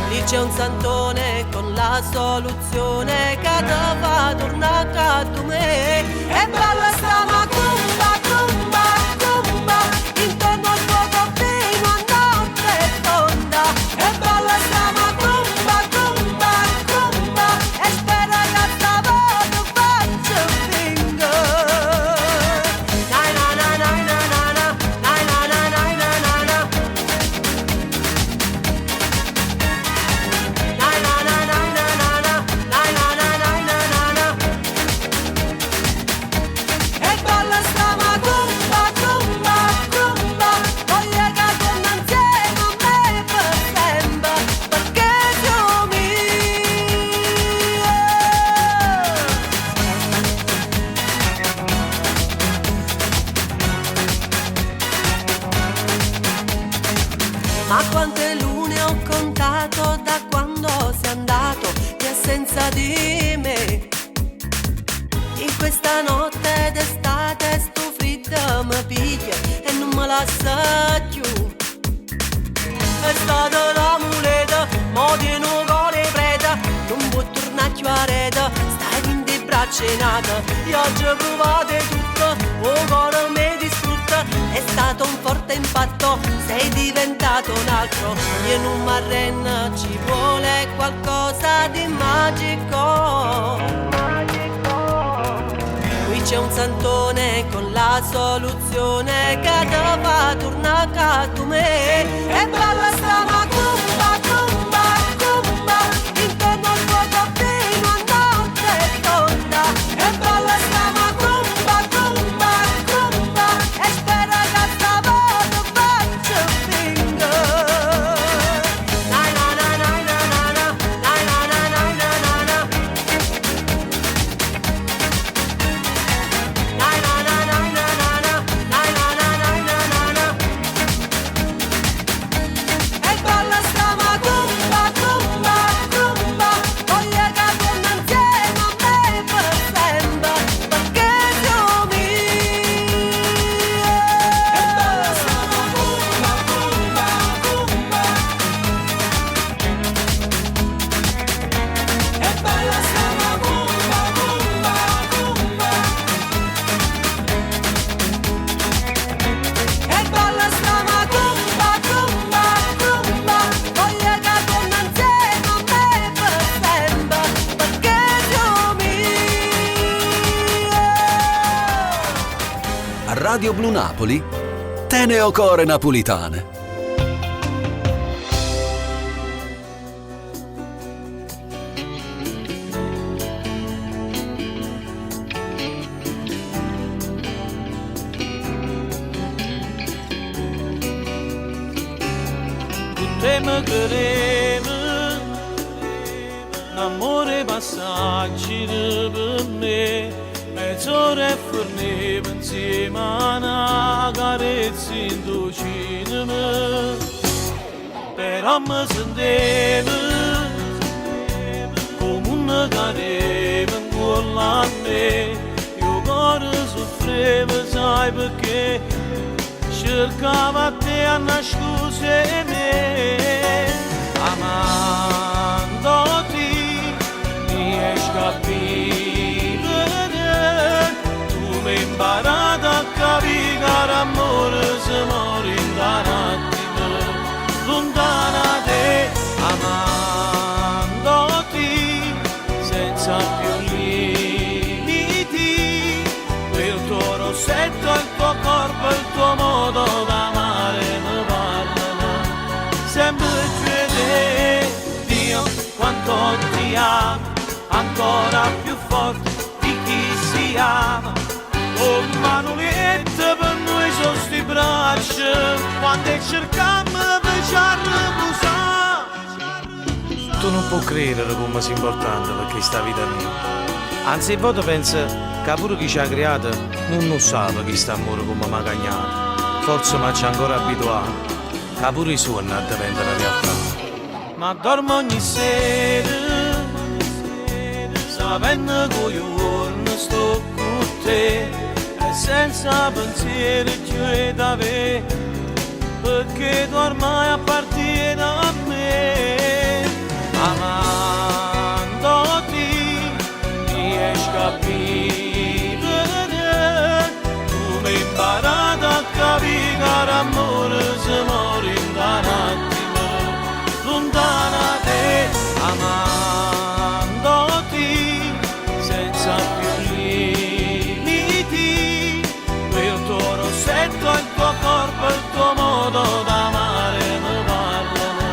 Lì c'è un santone con la soluzione che te fa tornare a tu me. E balla sta macumba, cumba, cumba, intorno al tuo cortino a notte tonda. E balla sta macumba, cumba, cumba, e spera che sta voto faccia un finger. Nai na na na na na na, nai na na na na na na. E balla sta macumba, cumba, cumba, voglia che torna insieme a me per sempre, perché siamo mie. Ma quante lune ho contato da quando sei andato in assenza di me. In questa notte d'estate sto freddo mi piglia e non me lascia più. È stata la muleta, mo tieni un cuore preta, non può tornare più a rete, stai in di braccia nata. Io ho già provato tutto, un cuore mi distrutta, è stato un forte impatto, sei diventato un altro. Io non mi arrendo, ci vuole qualcosa di magico. Qui c'è un santone con la soluzione che te fa tornare a tu me. E balla sta macumba, cumba, Radio Blu Napoli, Teneo Core Napolitane. Te mi quereva, amore passaggi per me, mezz'ora e forneva insieme a una carezza in tu cinema, però mi senteva come una cadeva in cuore a me, io cuore soffreva, sai perché? Cercava te a nascondere me, amandoti mi riesci a vivere, tu mi hai imparato a capire che l'amore si muore in un attimo, lontana da te, amandoti senza più limiti, quel tuo rossetto, il tuo corpo, il tuo modo d'amare mi parlano sempre più te, Dio quanto ti amo, ancora più forte di chi si ama, con manolette per noi sono sti braccia, quando cercammo per ci riposare. Tu non puoi credere come sia importante per questa vita mia, anzi poi penso che pure chi ci ha creato non lo sa che sta amore come mi ha cagnato, forse mi ci ancora abituato, che pure i suoni diventano realtà. Ma dormo ogni sera, sapendo che giorno sto con te, e senza pensieri più da te, perché tu ormai appartieni a me, amandoti mi riesci a vivere, tu mi hai imparato a capire che l'amore si muore in un attimo, lontana da te, amandoti senza più limiti, quel tuo rossetto, il tuo corpo, il tuo modo d'amare mi parlano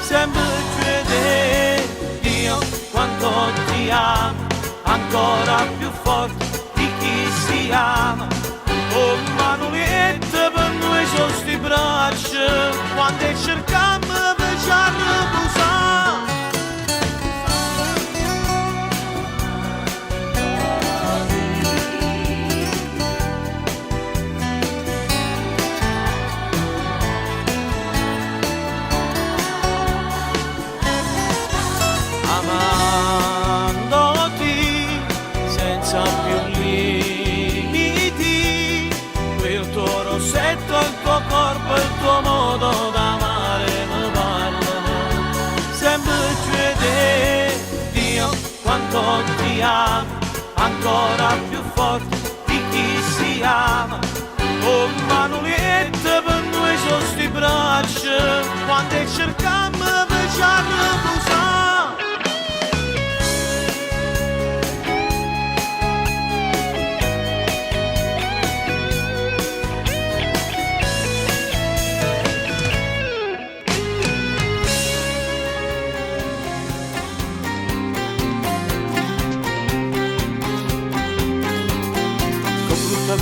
sempre più te, Dio quanto ti amo, ancora più forte di chi si ama, con manolette per noi sono sti braccia, quando cercammo per ci riposare. Amandoti senza più limiti, quel tuo rossetto, il tuo corpo, il tuo modo d'amare mi parlano sempre più te, Dio quanto ti amo, ancora più forte di chi si ama, con manolette per noi sono sti braccia, quando cercammo per ci riposare.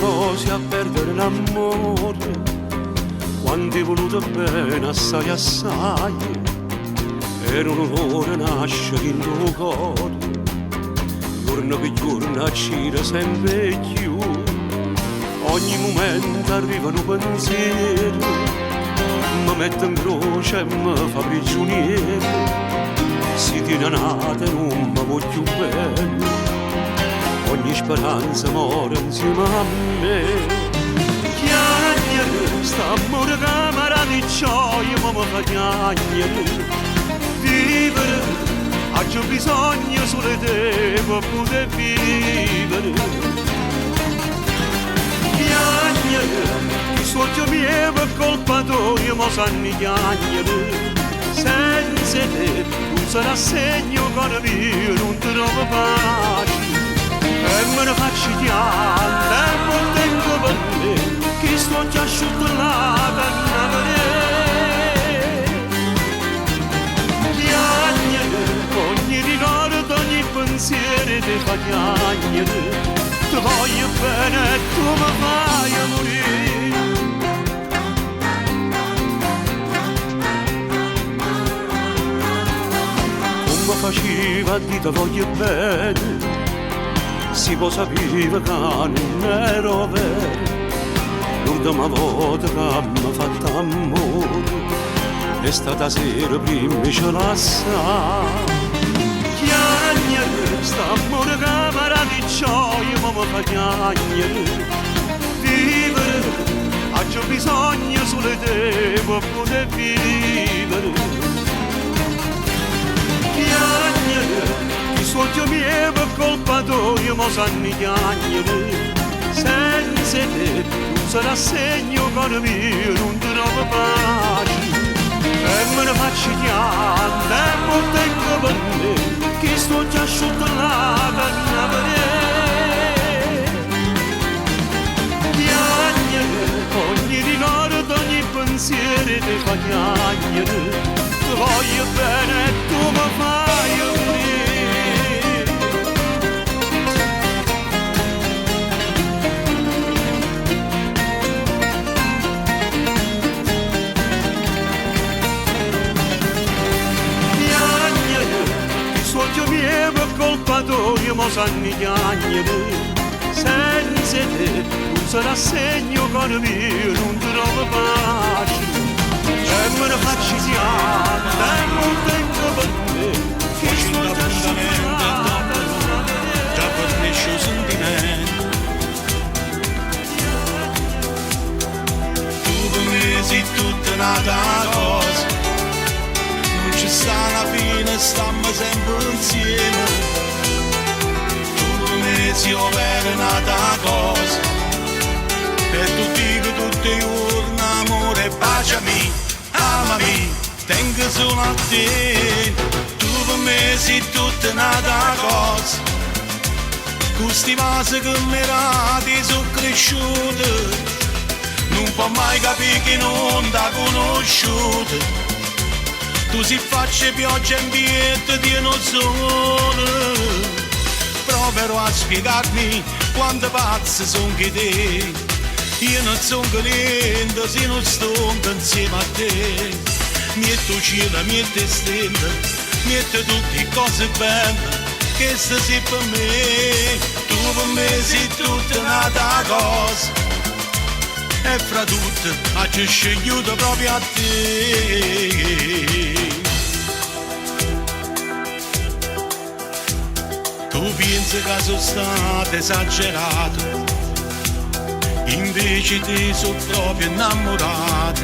Cosa a perdere l'amore, quando hai voluto bene assai assai, era un onore nascere in tuo cuore, giorno per giorno gira sempre più, ogni momento arrivano pensieri, mi mette in croce e mi fa prigioniero, si tiene nata e non mi voglio bene, ogni speranza muore insieme a me. Chiagnere, st'amore camera di gioia, ma mi fa chiagnere. Vivere, ho bisogno solo di te per poter vivere. Chiagnere, il sogno mio è colpa tua, ma sanno chiagnere. Senza te non sarà segno che mio non trovo pace. E me ne faccio chiamare, e non tengo per me, ti fa piangere, ti voglio bene e tu mi fai morire. Come faceva a dire voglio bene, si può sapere che non ero vero. L'ultima volta che mi ha fatto amore è stata sera prima ce la sa. Piagnere, st'amore che mi di gioia ma mi fa piagnere. Vivere, ho bisogno solo di te per poter vivere. Piagnere, i sogni miei per colpa tua mi sanno piagnere. Senza te non sarà segno cuore mio, non trovo pace. E me ne faccio piangere e poi tengo per me, che sto già asciutto la canna per te. Piagnere, ogni ricordo, ogni pensiero ti fa piagnere. Ti voglio bene e tu mi fai morire. Per colpa tua mi sanno piagnere. Senza te non sarà segno cuore mio, non trovo pace. E me ne faccio piangere e non tengo per me, che sto già asciugata già per nessun sentimento. Tu per me sei tutta un'altra cosa, ci sta la fine, stiamo sempre insieme. Tu per me sei vera un'altra cosa, e tu dico tutti i giorni amore baciami, amami, tengo solo a te. Tu per me sei tutta un'altra cosa, questi vasi che mi rati sono cresciuti, non può mai capire che non t'ha conosciuto. Tu si faccia pioggia in pietà di non sole, proverò a spiegarmi quanto pazzi sono che te. Io non sono niente se non sto insieme a te. Metto cielo, metto stelle, metto tutte cose belle che sei per me. Tu per me sei tutta un'altra cosa, e fra tutte ho scegliuto proprio a te. Tu pensi che sono stato esagerato, invece ti sono proprio innamorato.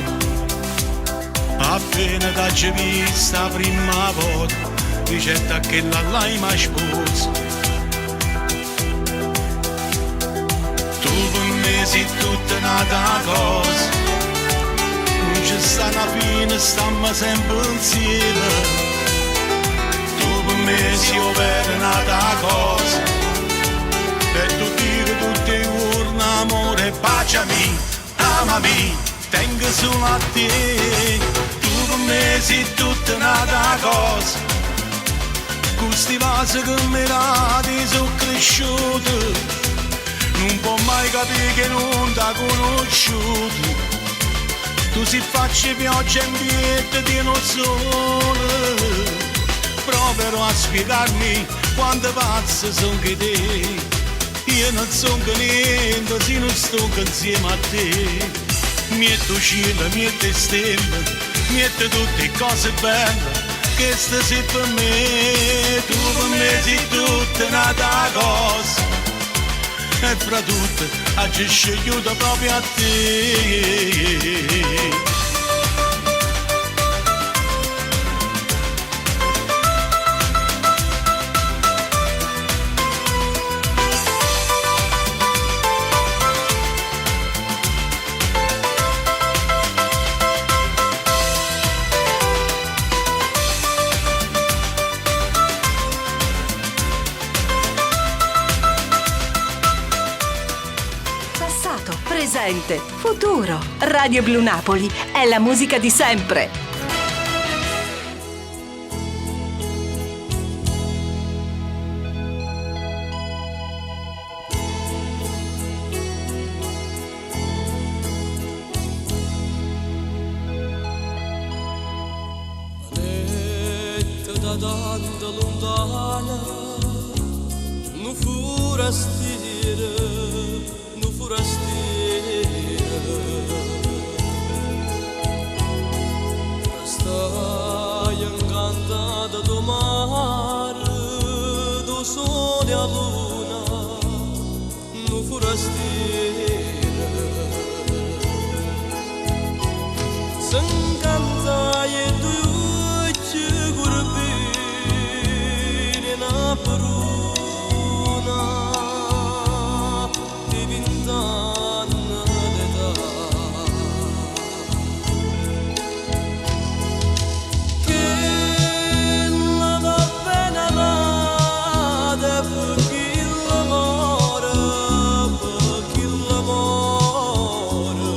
Appena t'ho vista la prima volta, dicetta che la l'hai mai sposa. Tu per me sei tutta un'altra cosa, non c'è sta una fine, stiamo sempre insieme. Me si vera un'altra cosa, e tu dire tutti i giorni amore baciami, amami, tengo solo a te. Tu per me sei tutta un'altra cosa, questi vasi che mi rati sono cresciuti, non può mai capire che non t'ha conosciuto. Tu si faccia pioggia in pietà di non sole, proverò a spiegarmi quante pazze sono che te. Io non sono niente se non sto insieme a te. Metto cielo, metto stelle, metto tutte cose belle che sei per me. Tu per me sei tutta un'altra cosa, e fra tutte ho scegliuto proprio a te. Presente, futuro. Radio Blu Napoli è la musica di sempre. tanto lontana, nu forastiera, nu forastiera. Stai incantata do mare, do sole a luna, nu forastiera. S'incantai e tu occhi gurbire na bruna di 20 anni d'età. Che la va bene nata per chi l'amore, per chi l'amore.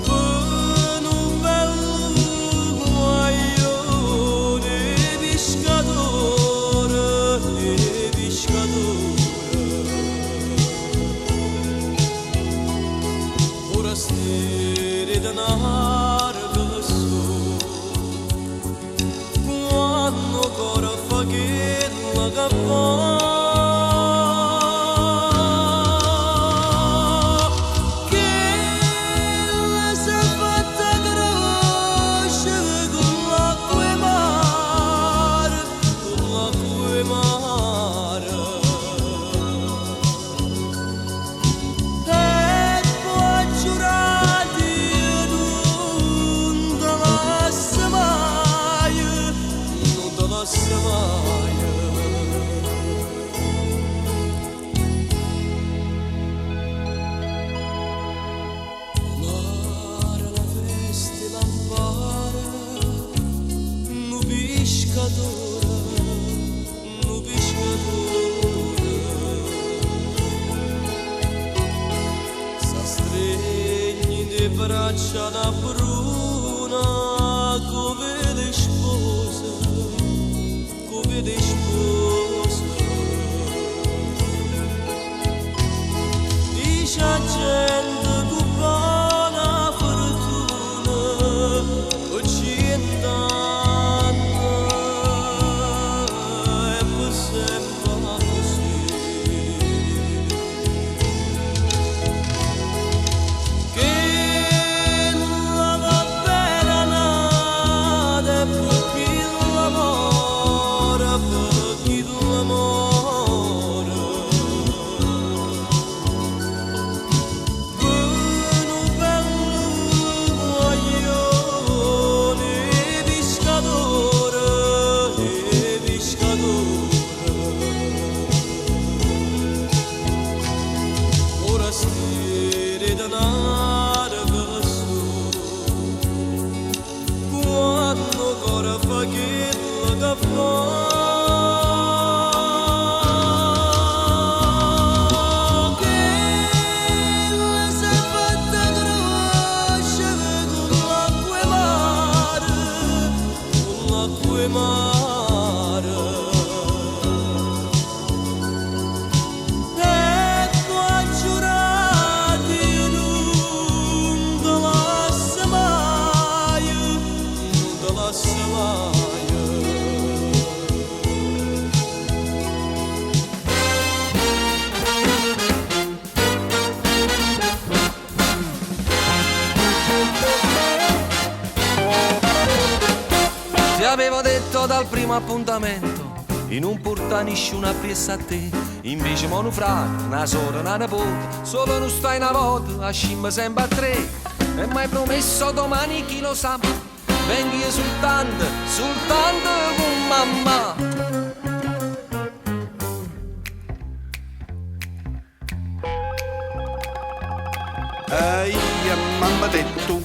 Per un bel guaglione pescatore, forastieri denaro che so, quando ancora fa che la capà. Che la si è fatta crescere con l'acqua e mare, con l'acqua e mare. E poi giurati non te lascia mai, non te lascia mai. Mare la feste lampare, nu pescatore, nu pescatore. S'astregni di braccia da bruna, come le spose, come le spose. Dice a gente cubana fortuna, 100 anni, e poi sembra così. Che la va bene nata per chi l'amore, per chi l'amore. Per un bel guaglione pescatore, forastieri denaro che so, quando ancora fa che la capà. Che la si è fatta crescere con l'acqua e mare, con l'acqua e mare. E poi giurati non te lascia mai, non te lascia mai. Ti avevo detto dal primo appuntamento, in un portanisci una piessa a te, invece monofrato, una sorella, una nipote, solo non stai una volta, a scimma sempre a 3, e mi hai promesso domani chi lo sa, vengi soltanto, soltanto con mamma. Ehi, mamma detto,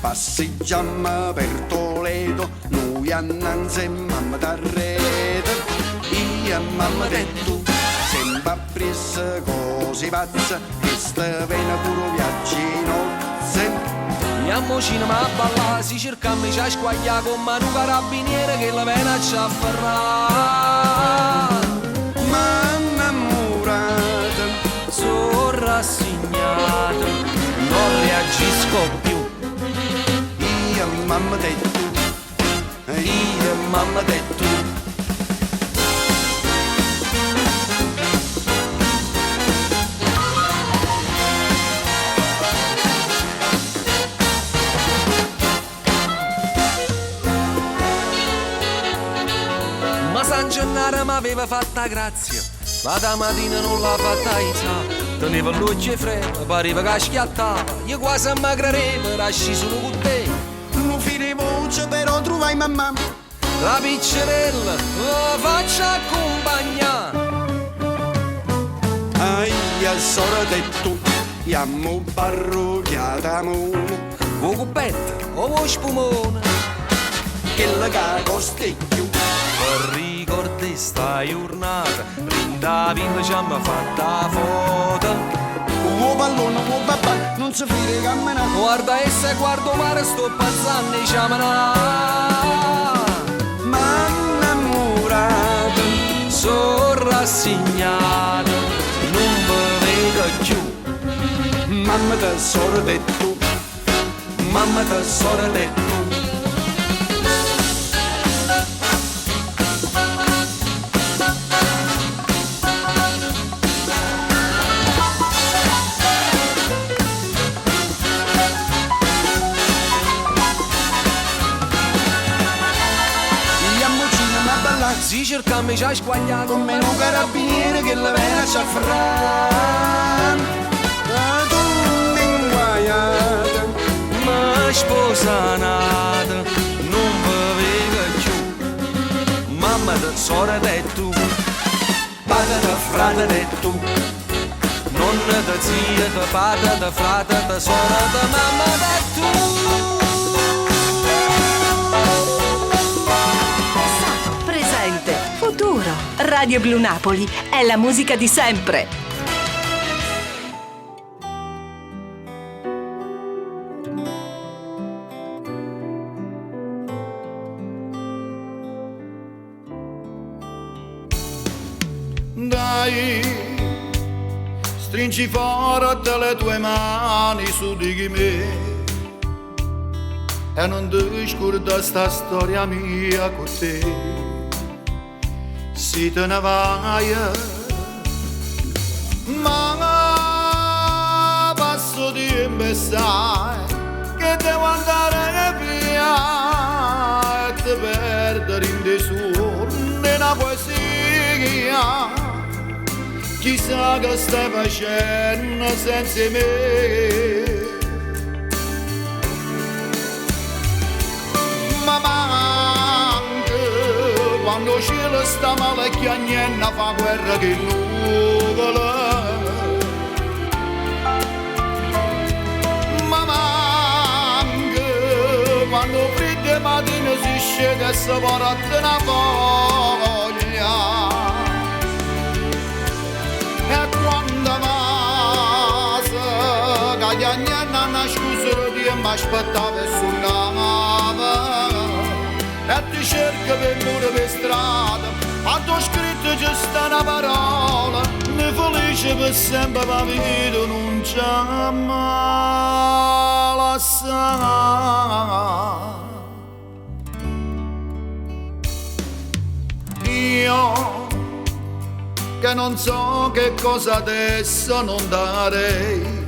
passeggiamo per Toledo, noi annanzi e mamma d'arredo. Io mamma detto, sembra presa così pazza, che sta vena pure viaggi nozze. Andiamo al cinema a ballare, si cercammo ci a squagliare con mano carabiniere che la vena ci afferrà. Ma innamorata, sono rassegnato, non reagisco più. Io mamma detto, mamma te tu. Ma San Gennaro m'aveva fatta grazia, ma da mattina non l'ha fatta Isa. Teneva l'occhio freddo, pareva che schiattava, io quasi ammagrereva, lasci solo con te. Non fine voce però trovai mamma, la piccerella la faccio accompagnare. Aia sorella e tu, iamo parrucchiata mono, o cubetta o spumone, che la costicchio. Per ricordare sta giornata, rinda vinta ci hanno fatta foto. Un pallone, un papà, non si fide camminare. Guarda essa, guardo mare, sto passando e ciamana. Ma innamorata, sono rassegnato, non mi vedo più. Mamma tesoro e tu, mamma tesoro e tu. Si cercami già squagliato come un carabiniere che la vena ci afferra. Tu inguaiata, ma sposanata, non vedo più. Mamma da sorella e tu, padre da frate e tu, nonna da zia, da padre, da frate, da sorella, da mamma e tu. Futuro. Radio Blu Napoli è la musica di sempre. Dai, stringi forte le tue mani su di me e non ti scorda sta storia mia con te. Si te ne vai, ma passo di sai che devo andare via e te perdere in dei suoni una poesia. Chissà che stai facendo senza me. Quando il cielo sta male e chi niente fa guerra che nuvole. Ma manca quando freddo e mattino si scende e si porta una voglia. E quando passa che chi niente ha scusa di mi aspettava e suonava. E ti cerco per muro per strada, a tu scritto c'è sta una parola, mi felice per sempre la vita non ci mai lasciare. Io che non so che cosa adesso non darei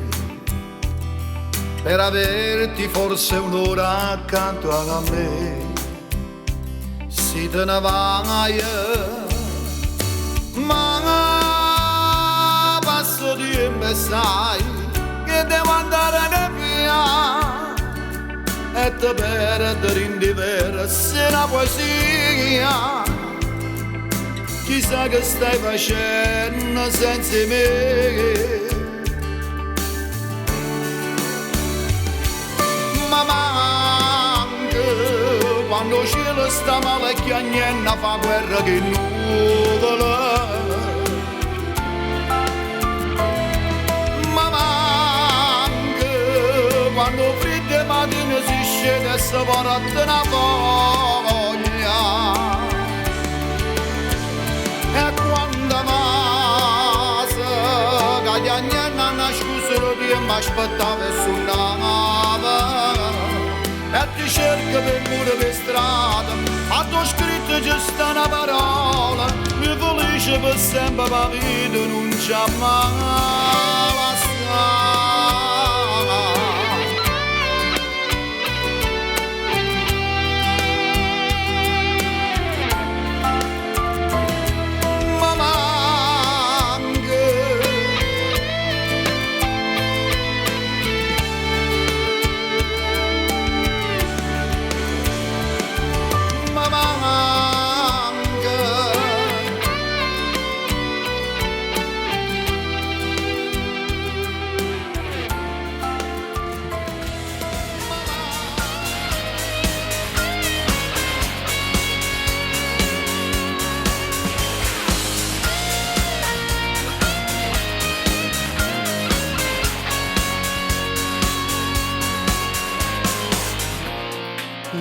per averti forse un'ora accanto a me. Si te ne vai, ma passo di me sai che devo andare via e te perdere in diverse una poesia. Chissà che stai facendo senza me. Quando il cielo sta male e chi niente fa guerra che nuvole. Ma manca quando freddo e mattino si scende e si porta una voglia. E quando passa che chi niente ha scusa di mi aspettava e suonava. E ti cerca per muro per strada, ma t'ho scritto giusto una parola, mi felice per sempre la vita non c'è mai la strada.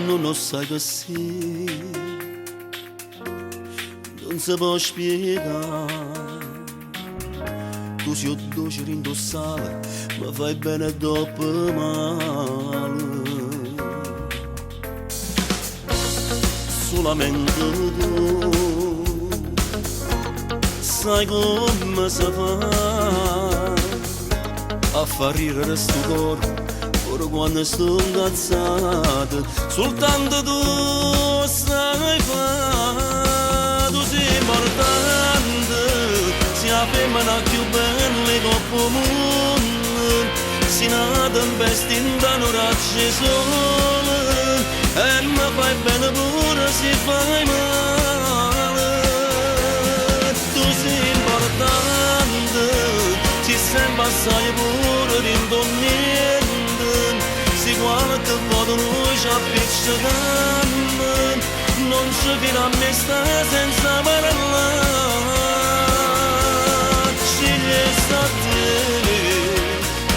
Non lo sai così, non si può spiegare. Tu sei dolce rindossare, ma fai bene dopo male. Solamente tu sai come si fa a far ridere sto cuore. Ora quando sto incazzato, soltanto tu sai fare. Tu sei importante, sei la femmina più bella che può mondo. Sei una tempesta in un raggio sole, e mi fai bene pure se fai male. Tu sei importante, ci sembra assai pure rintorniere. Qualche volta noi ci appiccichiamo, non ci fino a me sta senza parlare. Scegli a te,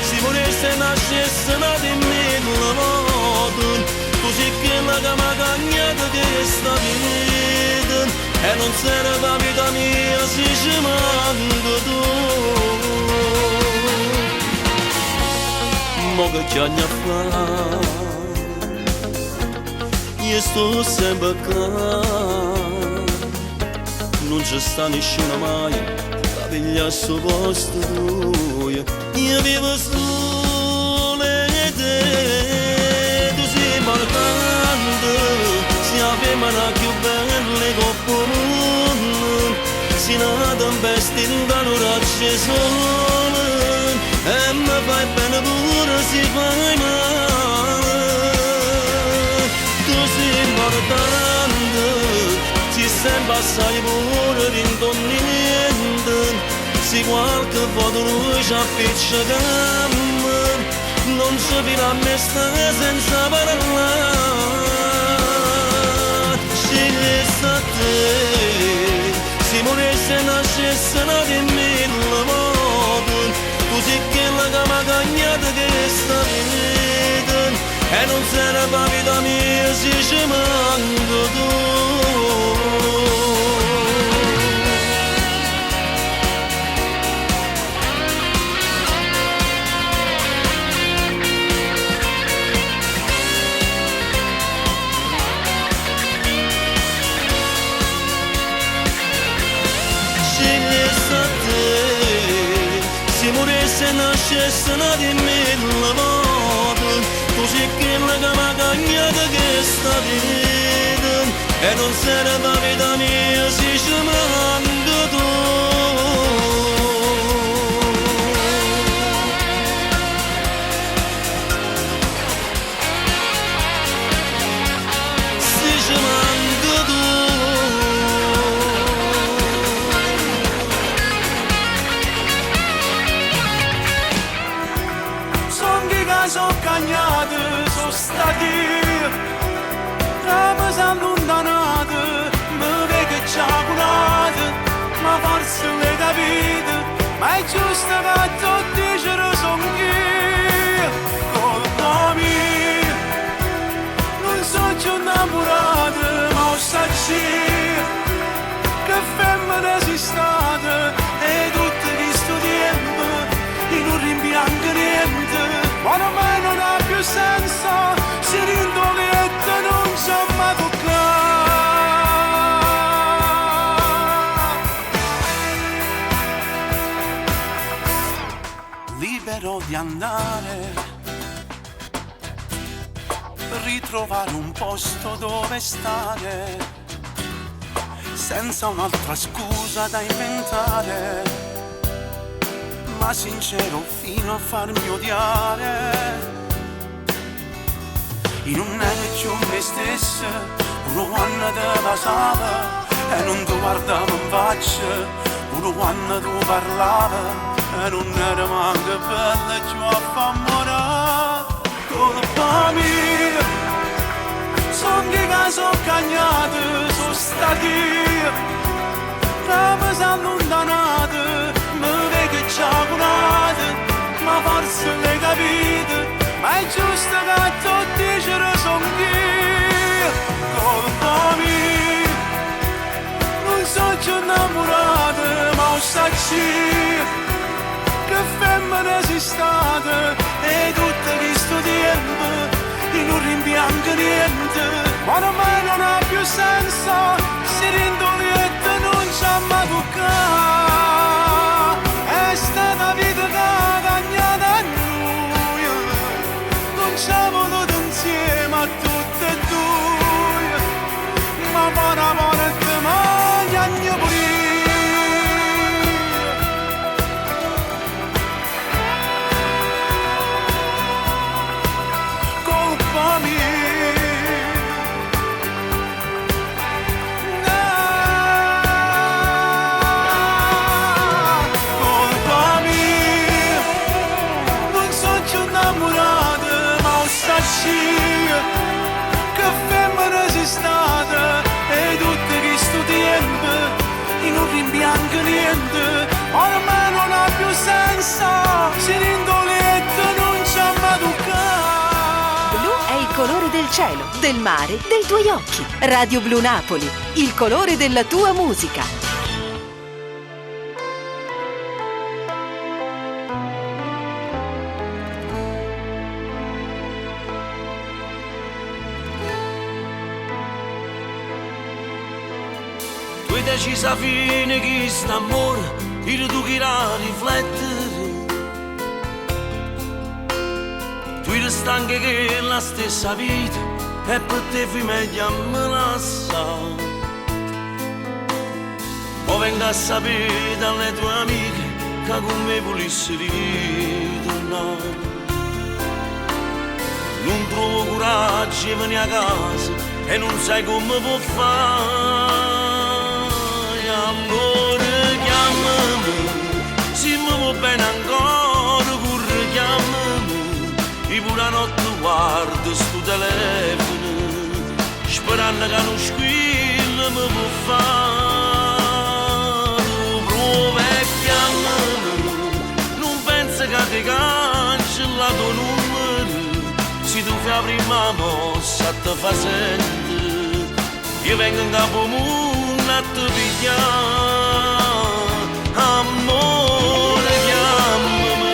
se vorresti nascesse nata in mille volte, così che la che mi ha cagnato di questa vita, e non serve la vita mia se ci manca tu. Mo che ci hanno a fare, io sto sempre qua, non c'è sta nessuno mai da pigliare al suo posto tuo. Io vivo solo e te, tu sei importante, sei la femmina più bella che può mondo, sei una tempesta in un raggio sole, e mi fai bene pure se fai male. Tu sei importante, ci sembra assai pure rintorniente. Se qualche volta noi ci appiccichiamo, non ci fino a me sta senza parlare. Scegli a te, se moresse nascesse nata in mille volte, così che la che mi ha cagnato che sta vita, e non serve la vita mia se ci manca tu. Se nascesse nata in mille volte, così che la che mi ha cagnato che sta vita, e non serve la vita mia se ci manca tu. Se ci manca tu. Sono cagnate, sono stati, mi sono allontanate, mi vede che c'è curata, ma forse le capite, ma è giusto che tu dicere sono io, colpa mia, non sono più innamorata, ma ho saggio, che femmina sei stata, e tutto questo tempo, in un rimpianto niente. Ma ormai non ha più senso, si rindole sogno di andare, ritrovare un posto dove stare, senza un'altra scusa da inventare, ma sincero fino a farmi odiare. In un negio me stesso, uno quando te passava e non ti guardavo in faccia, uno quando tu parlava e non era manco bella e ci va a far morire. Colpa mia, son che sono cagnati, sono stati che mi sono allontanati, mi vedi che c'è curata, ma forse l'hai capito. Ma è giusto che tutti ce ne sono io, colpa mia. Non sono più innamorato, ma ho saputo che femmina sei stata. E tutto questo tempo, e non rimpiango niente, ma ormai non ha più senso, si rindolietta e non c'ha mai toccato. È stata vita che ha cagnata a noi. Siamo voluti insieme a tutte e due, ma buona morte magna pure. Colpa mia, colpa mia, non sono più innamorato, che femmina sei stata. E tutto questo tempo e non rimpiango niente, ormai non ha più senso, si rindoletta non c'ha mai toccato. Blu è il colore del cielo, del mare, dei tuoi occhi. Radio Blu Napoli, il colore della tua musica. Decisa fine che st'amore il tu che la riflettere, tu il stanche che la stessa vita e per te fai meglio a me lasciare. O venga a sapere dalle tue amiche che con me volessi ritornare. Non trovo coraggio di venire a casa e non sai come può fare. Amore, chiamami, se mi vuoi bene ancora, corre, chiamami, e pure la notte guardo sto telefono, sperando che non squilla mi può fare. Prova e chiamami, non penso che ti cancella tuo numero, se tu fai la prima mossa ti fa sentire, io vengo in capo a te pigliare, amore, chiamami.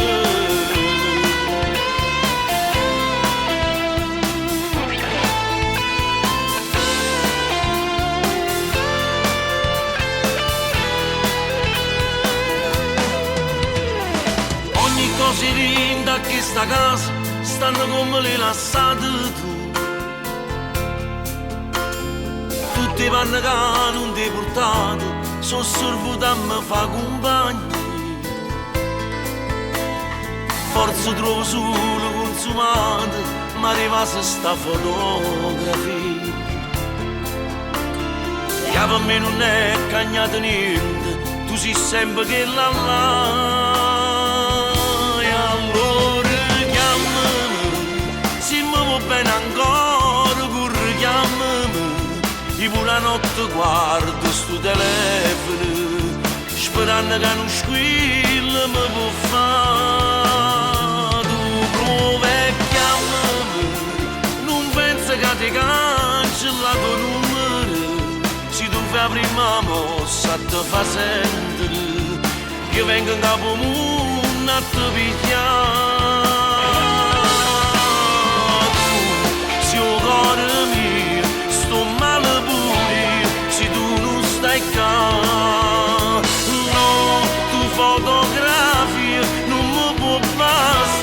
Ogni cosa linda a questa casa stanno come le lasciate tu. Tutti vanno che non ti portate, sono servuto a me fa compagni. Forse trovo solo consumate, ma arriva se sta fotografia. Che per me non è cagnato niente, tu sei sempre che la e allora chiamami, se mi vuoi bene ancora, corri chiamami. E pure la notte guardo sto telefono, sperando che non squilla mi può fare. Tu prova e chiamami, non penso che ti cancella tuo numero, se tu fai la prima mossa ti fa sentire, che vengo in capo mondo a te pigliare. Tu sei un cuore mio, sto male pure, se tu non stai qua. No, tu fotografie non mi può bastare.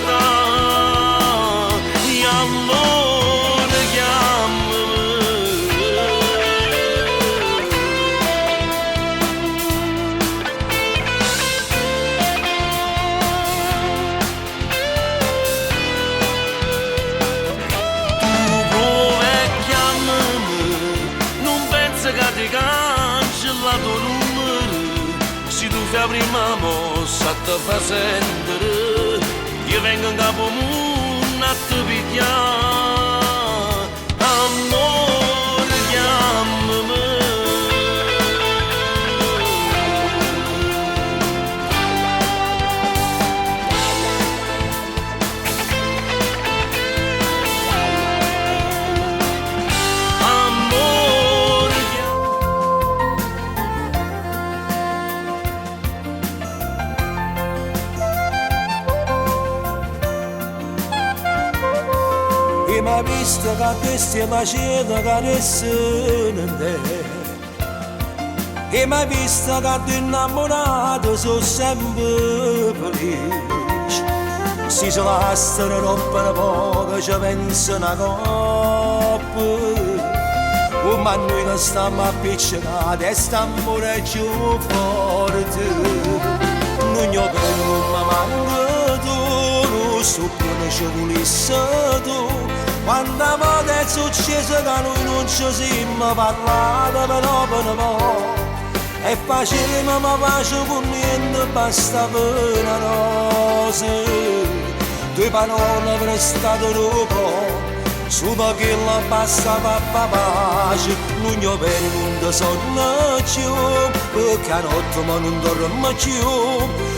sia prima mossa te fa sentire, io vengo in capo mondo a te picchiare, amore chiamami. E mi ha visto che questi faceva caresse in te. E mi ha visto che tu innamorato sono sempre felice. Si se lasciano rompere poco, ci pensa una coppia. Ma noi non stiamo appiccicati e stiamo pure più forte. Non io per non mi manca tu, non so come ci volesse tu. Quando volte è successo che noi non ci siamo parlati però per un po'. E facevamo ma pace con niente, basta per una rosa. Due parole prestate un po'. Solo che la passava a pace, non io per non sonno più, perché a notte ma non dormo più.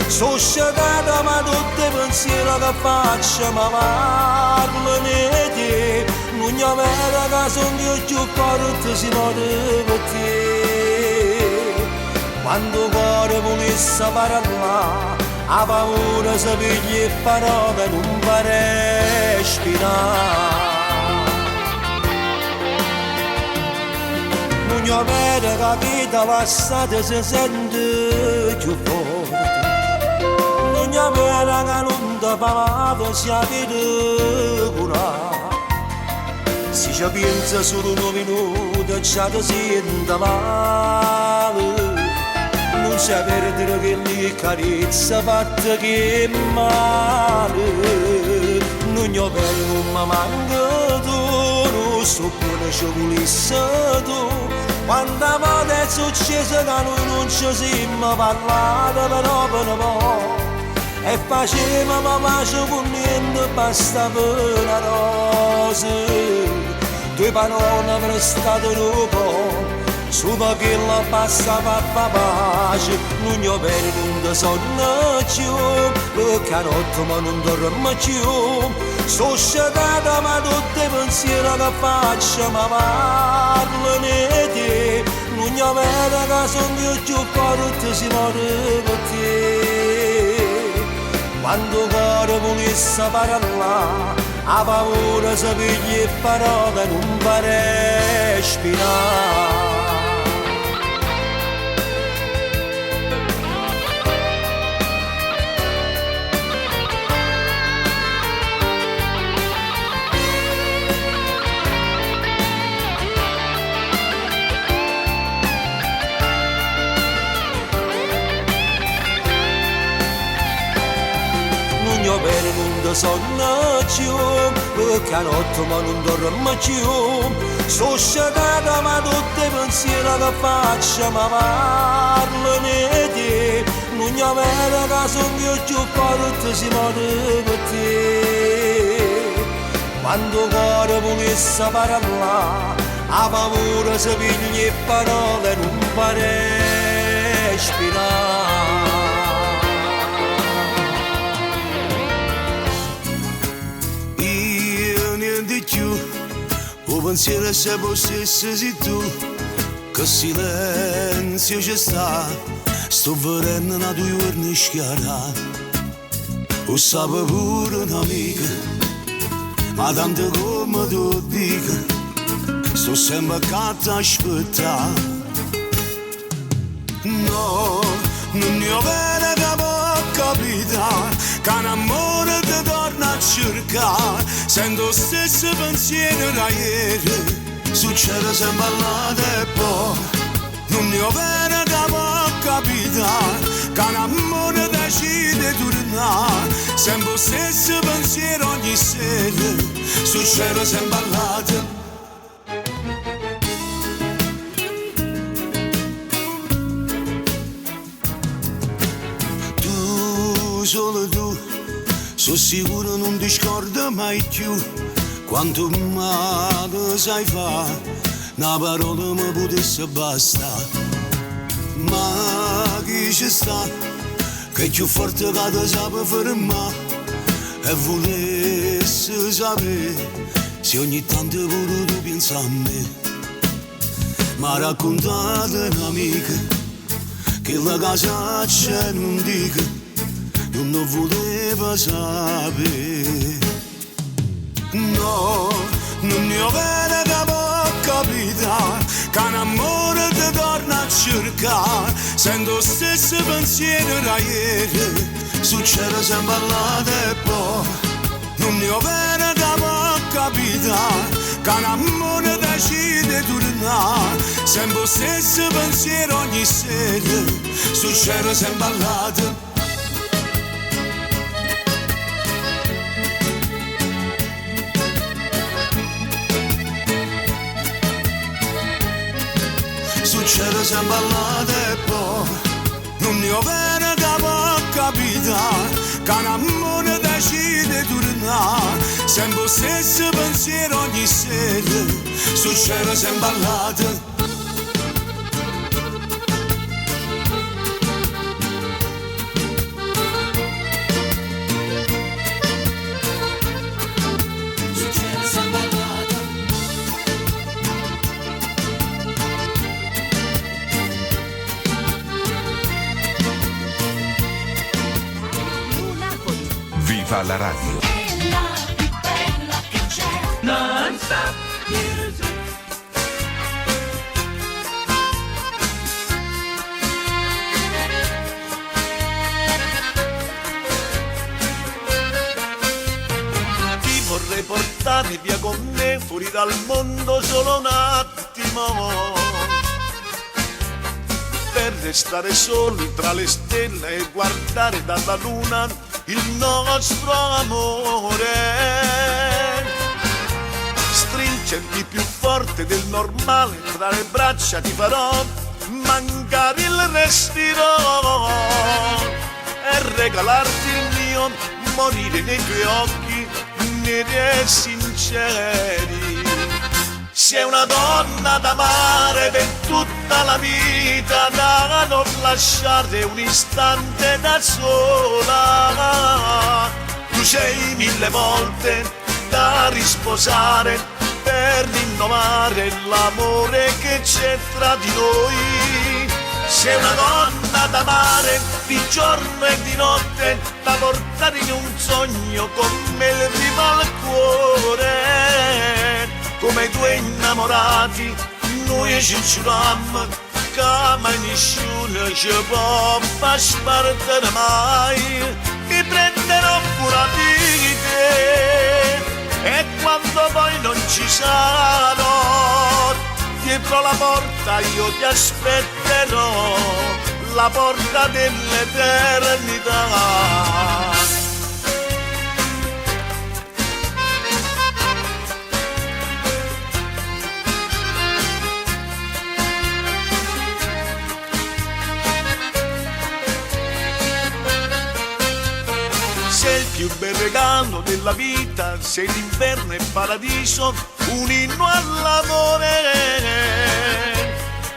Sono scetata ma tutti i pensieri che faccio mi parlano di te. Non io vedo che sono io più forte si muore per te. Quando il cuore volesse parlare, a paura si piglia e parole non va respirare. Non io vedo che vita passata si sente più forte. Non io vedo che non ti parlato si avete curato. Se ci pensa solo un minuto già ti sente male. Non si perdere che le carezze fatte che male. Non io vedo non mi manca tu, non so come ci volesse tu. Quando volte è successo che noi non ci siamo parlati però per un po'. E facevamo pace con niente, basta per una rosa. Due parole prestate un po'. Solo che la passava a pace, non io per non sonno più, perché a notte ma non dormo più. Sono scetata ma tutti i pensieri che faccio mi parlano di te. Non io vedo che sono io più forte si muore per te. Quando il cuore volesse parlare, a paura si piglia e parole non va respirare. Io per non sonno più, perché a notte ma non dormo più. Sono scetata ma tutti i pensieri che faccio mi parlano di te. Non io vedo che sono io più forte si muore per te. Quando il cuore volesse parlare, a paura si piglia e parole non fa respirare. O pensiero se potesse sei tu, che silenzio ci sta, sto vedendo una tua giorni schiara. O sape pure un'amica, ma tanto come tu dico, sto sempre accanto a aspettare. No, non io vedo che può capitare, che un amore ti torna a cercare. Sento lo stesso pensiero da ieri, succede sempre all'altro e poi. Non io vedo che può capitare, che un amore decide di tornare. Sempre lo stesso pensiero ogni sera, succede sempre all'altro. solo tu, sono sicuro non ti scordo mai più. Quanto male sai fare, una parola mi potesse bastare. Ma chi ci sta, che è più forte che ti sape fermare. E volesse sapere se ogni tanto pure tu pensi a me. Ma raccontate un'amica che la casaccia non dica, non voleva sapere. No, non ne ho bene che può capitare, che un amore ti torna a cercare. Sento lo stesso pensiero da ieri, succede sempre all'altro e poi. Non ne ho bene che può capitare, che un amore decide di tornare. Sempre lo stesso pensiero ogni sera, succede sempre all'altro. Succede sempre all'altro e poi non ne ho bene che può capitare, che un amore decide di tornare. Sempre lo stesso pensiero ogni sera, succede sempre all'altro. Viva la radio. È la più bella che c'è. Non stop music. Ti vorrei portare via con me, fuori dal mondo solo un attimo, per restare soli tra le stelle e guardare dalla luna il nostro amore. Stringerti più forte del normale, tra le braccia ti farò mancare il respiro e regalarti il mio, morire nei tuoi occhi neri e sinceri. Sei una donna da amare per tutta la vita, da non lasciare un istante da sola. Tu sei 1000 volte da risposare per rinnovare l'amore che c'è tra di noi. Sei una donna da amare di giorno e di notte, da portare in un sogno come il riva al cuore. Come i due innamorati noi ci giurammo che mai nessuno ci può far spartire mai. Mi prenderò cura di te e quando poi non ci sarò, dietro la porta io ti aspetterò, la porta dell'eternità. Sei il più bel regalo della vita, sei l'inverno e paradiso, un inno all'amore.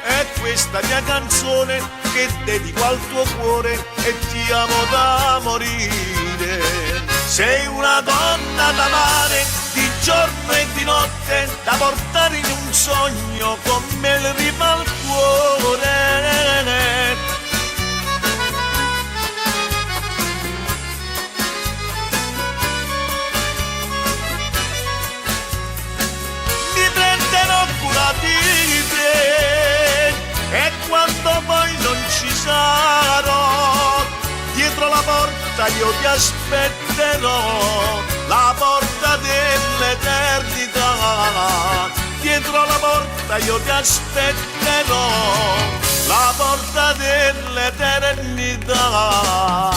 È questa mia canzone che dedico al tuo cuore e ti amo da morire. Sei una donna da amare di giorno e di notte, da portare in un sogno come il riva al cuore. Di te e quando poi non ci sarò, dietro la porta io ti aspetterò, la porta dell'eternità. Dietro la porta io ti aspetterò, la porta dell'eternità.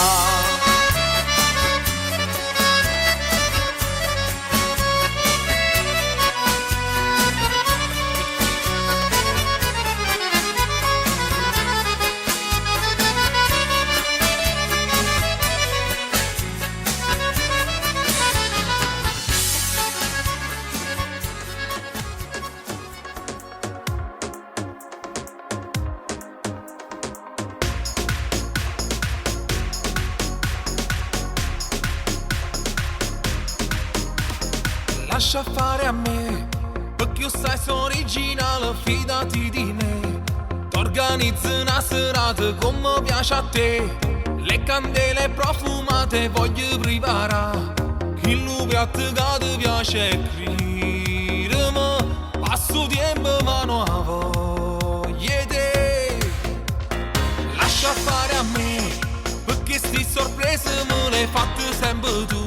lascia fare a me, perché io stai sono originale, fidati di me. T'organizzo una serata come piace a te, le candele profumate voglio privare, il nuovo piatto che ti piace è credermi, passo tempo ma non ha voglia di te. Lascia fare a me, perché sti sorprese me le hai fatte sempre tu.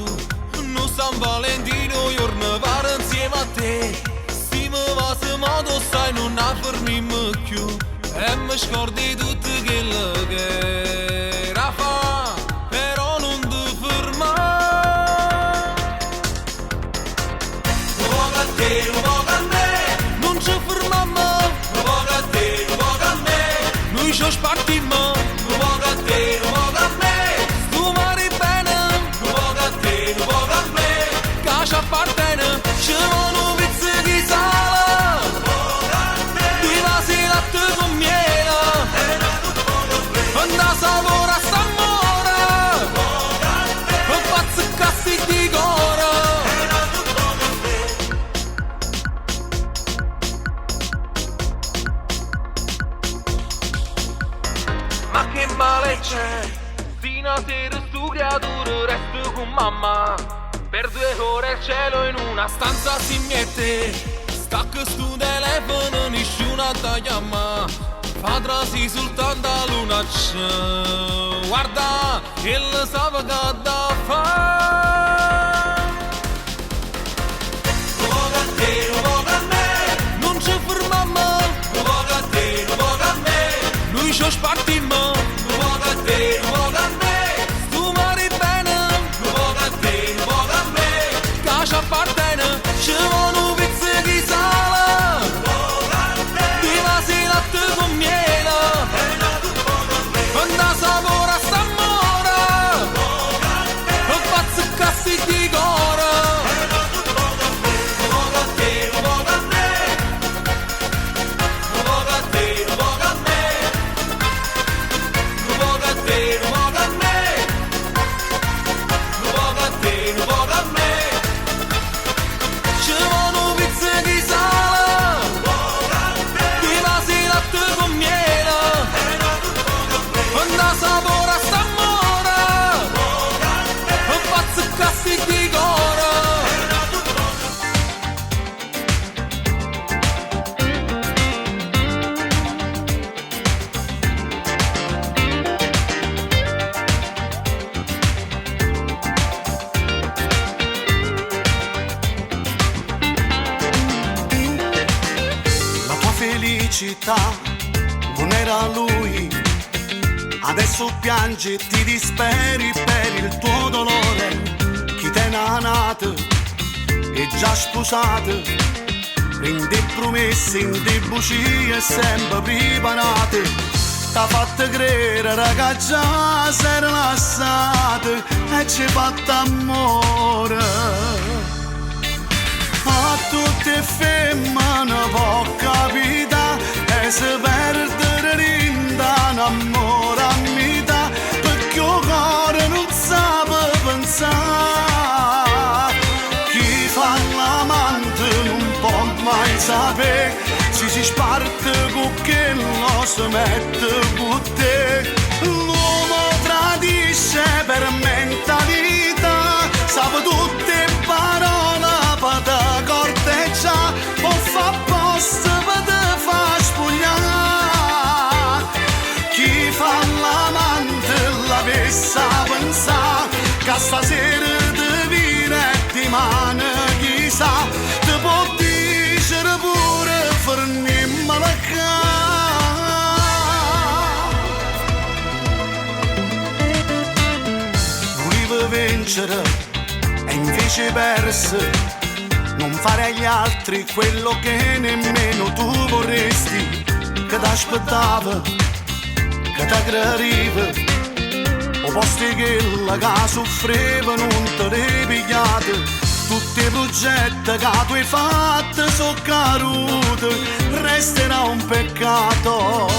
Non San Valentino giorno vado insieme a te, se mi va se modo sai non fermarmi più, e mi scordi tutto quello che era fa, però non ti fermare. Un poco a te, un poco a me, non ci fermiamo. Un poco a te, un poco a me, noi ci spartiamo. Un poco a te, un poco a me, stu mari bene. Un poco a te, un poco a me, che ci appartiene. Ci vogliono pizze di sale, due vasi latte con miele, quando sapore st'amore, un pazzo cassi di cuore. Ma che male c'è, di una sera stu creatura resto con mamma, per 2 ore il cielo in una stanza si mette, stacca stu telefono nessuno da chiama, fa trasi soltanto la luna c'è, guarda che lo sa che da fa. Un poco a te, un poco a me, non ci fermiamo. Un poco a te, un poco a me, noi ci spartiamo. Un poco a te, un poco a me, stu mari bene. Un poco a te, un poco a me, che ci appartiene. Ci vogliono pizze di sale, due vasi latte con miele, quando sapore st'amore, un pazzo cassi di cuore. Un poco a te, un poco a me, un poco a te, un poco a me, un poco a te, un poco a me, un poco a te, un poco a me. Ci vogliono pizze di sale, due vasi latte con miele, quando sapore st'amore, un pazzo cassi di cuore. La tua felicità non era lui, adesso piangi e ti disperi per il tuo dolore. Chi te n'ha nato e già sposato, rende promesse in dei bugie sempre preparate. T'ha fatto credere raga già sei rilassato e ci fatto amore. A tutte femmine può capitare e se perdere in amore a metà, perché il cuore non sa pensare. Chi fa l'amante non può mai sapere, si sparte con che non si mette con te. L'uomo tradisce per mentalità, sa tutte parole per te corteggiare, o fa posto per te fa spogliare. Chi fa l'amante l'avesse a pensare che stasera ti viene e ti mane chissà, ti può dire pure fermiamola qua. Volevo vincere e invece perse, non fare agli altri quello che nemmeno tu vorresti, che t'aspettava, che t'aggradiva, o posti che la che soffriva non te ne pigliate. Tutti i progetti che tu hai fatto sono caduti, resterà un peccato.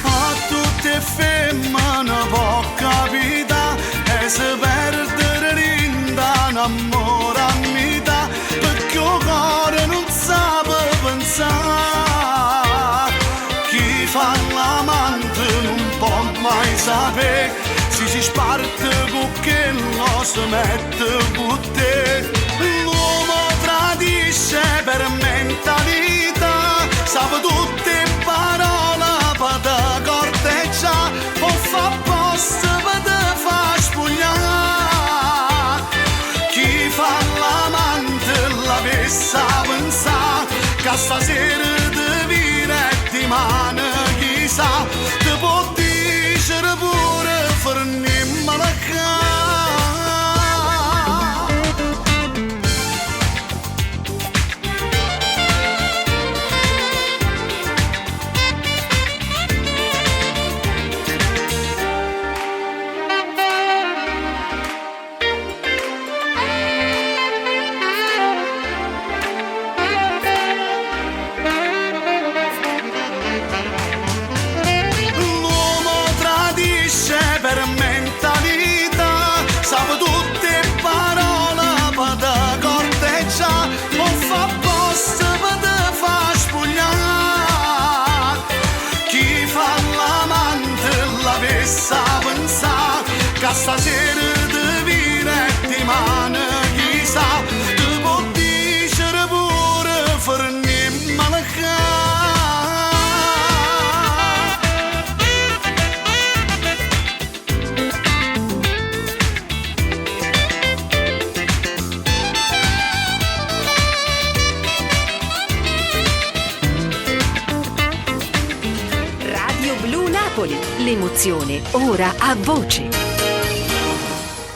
A tutte femmine può capitare e se perdere in amore mai sapere se si sparte con che non si mette con te. L'uomo tradisce per mentalità, sa tutte parole per te corteggiare, o fa posto per te fa spogliare. Chi fa l'amante la vessa pensare che stasera ti vira e ti mano chissà, ti può dire pure fermiamo la che stasera ti vira e ti mano chissà, ti può dire pure fermiamo la Radio Blu Napoli, l'emozione ora a voce.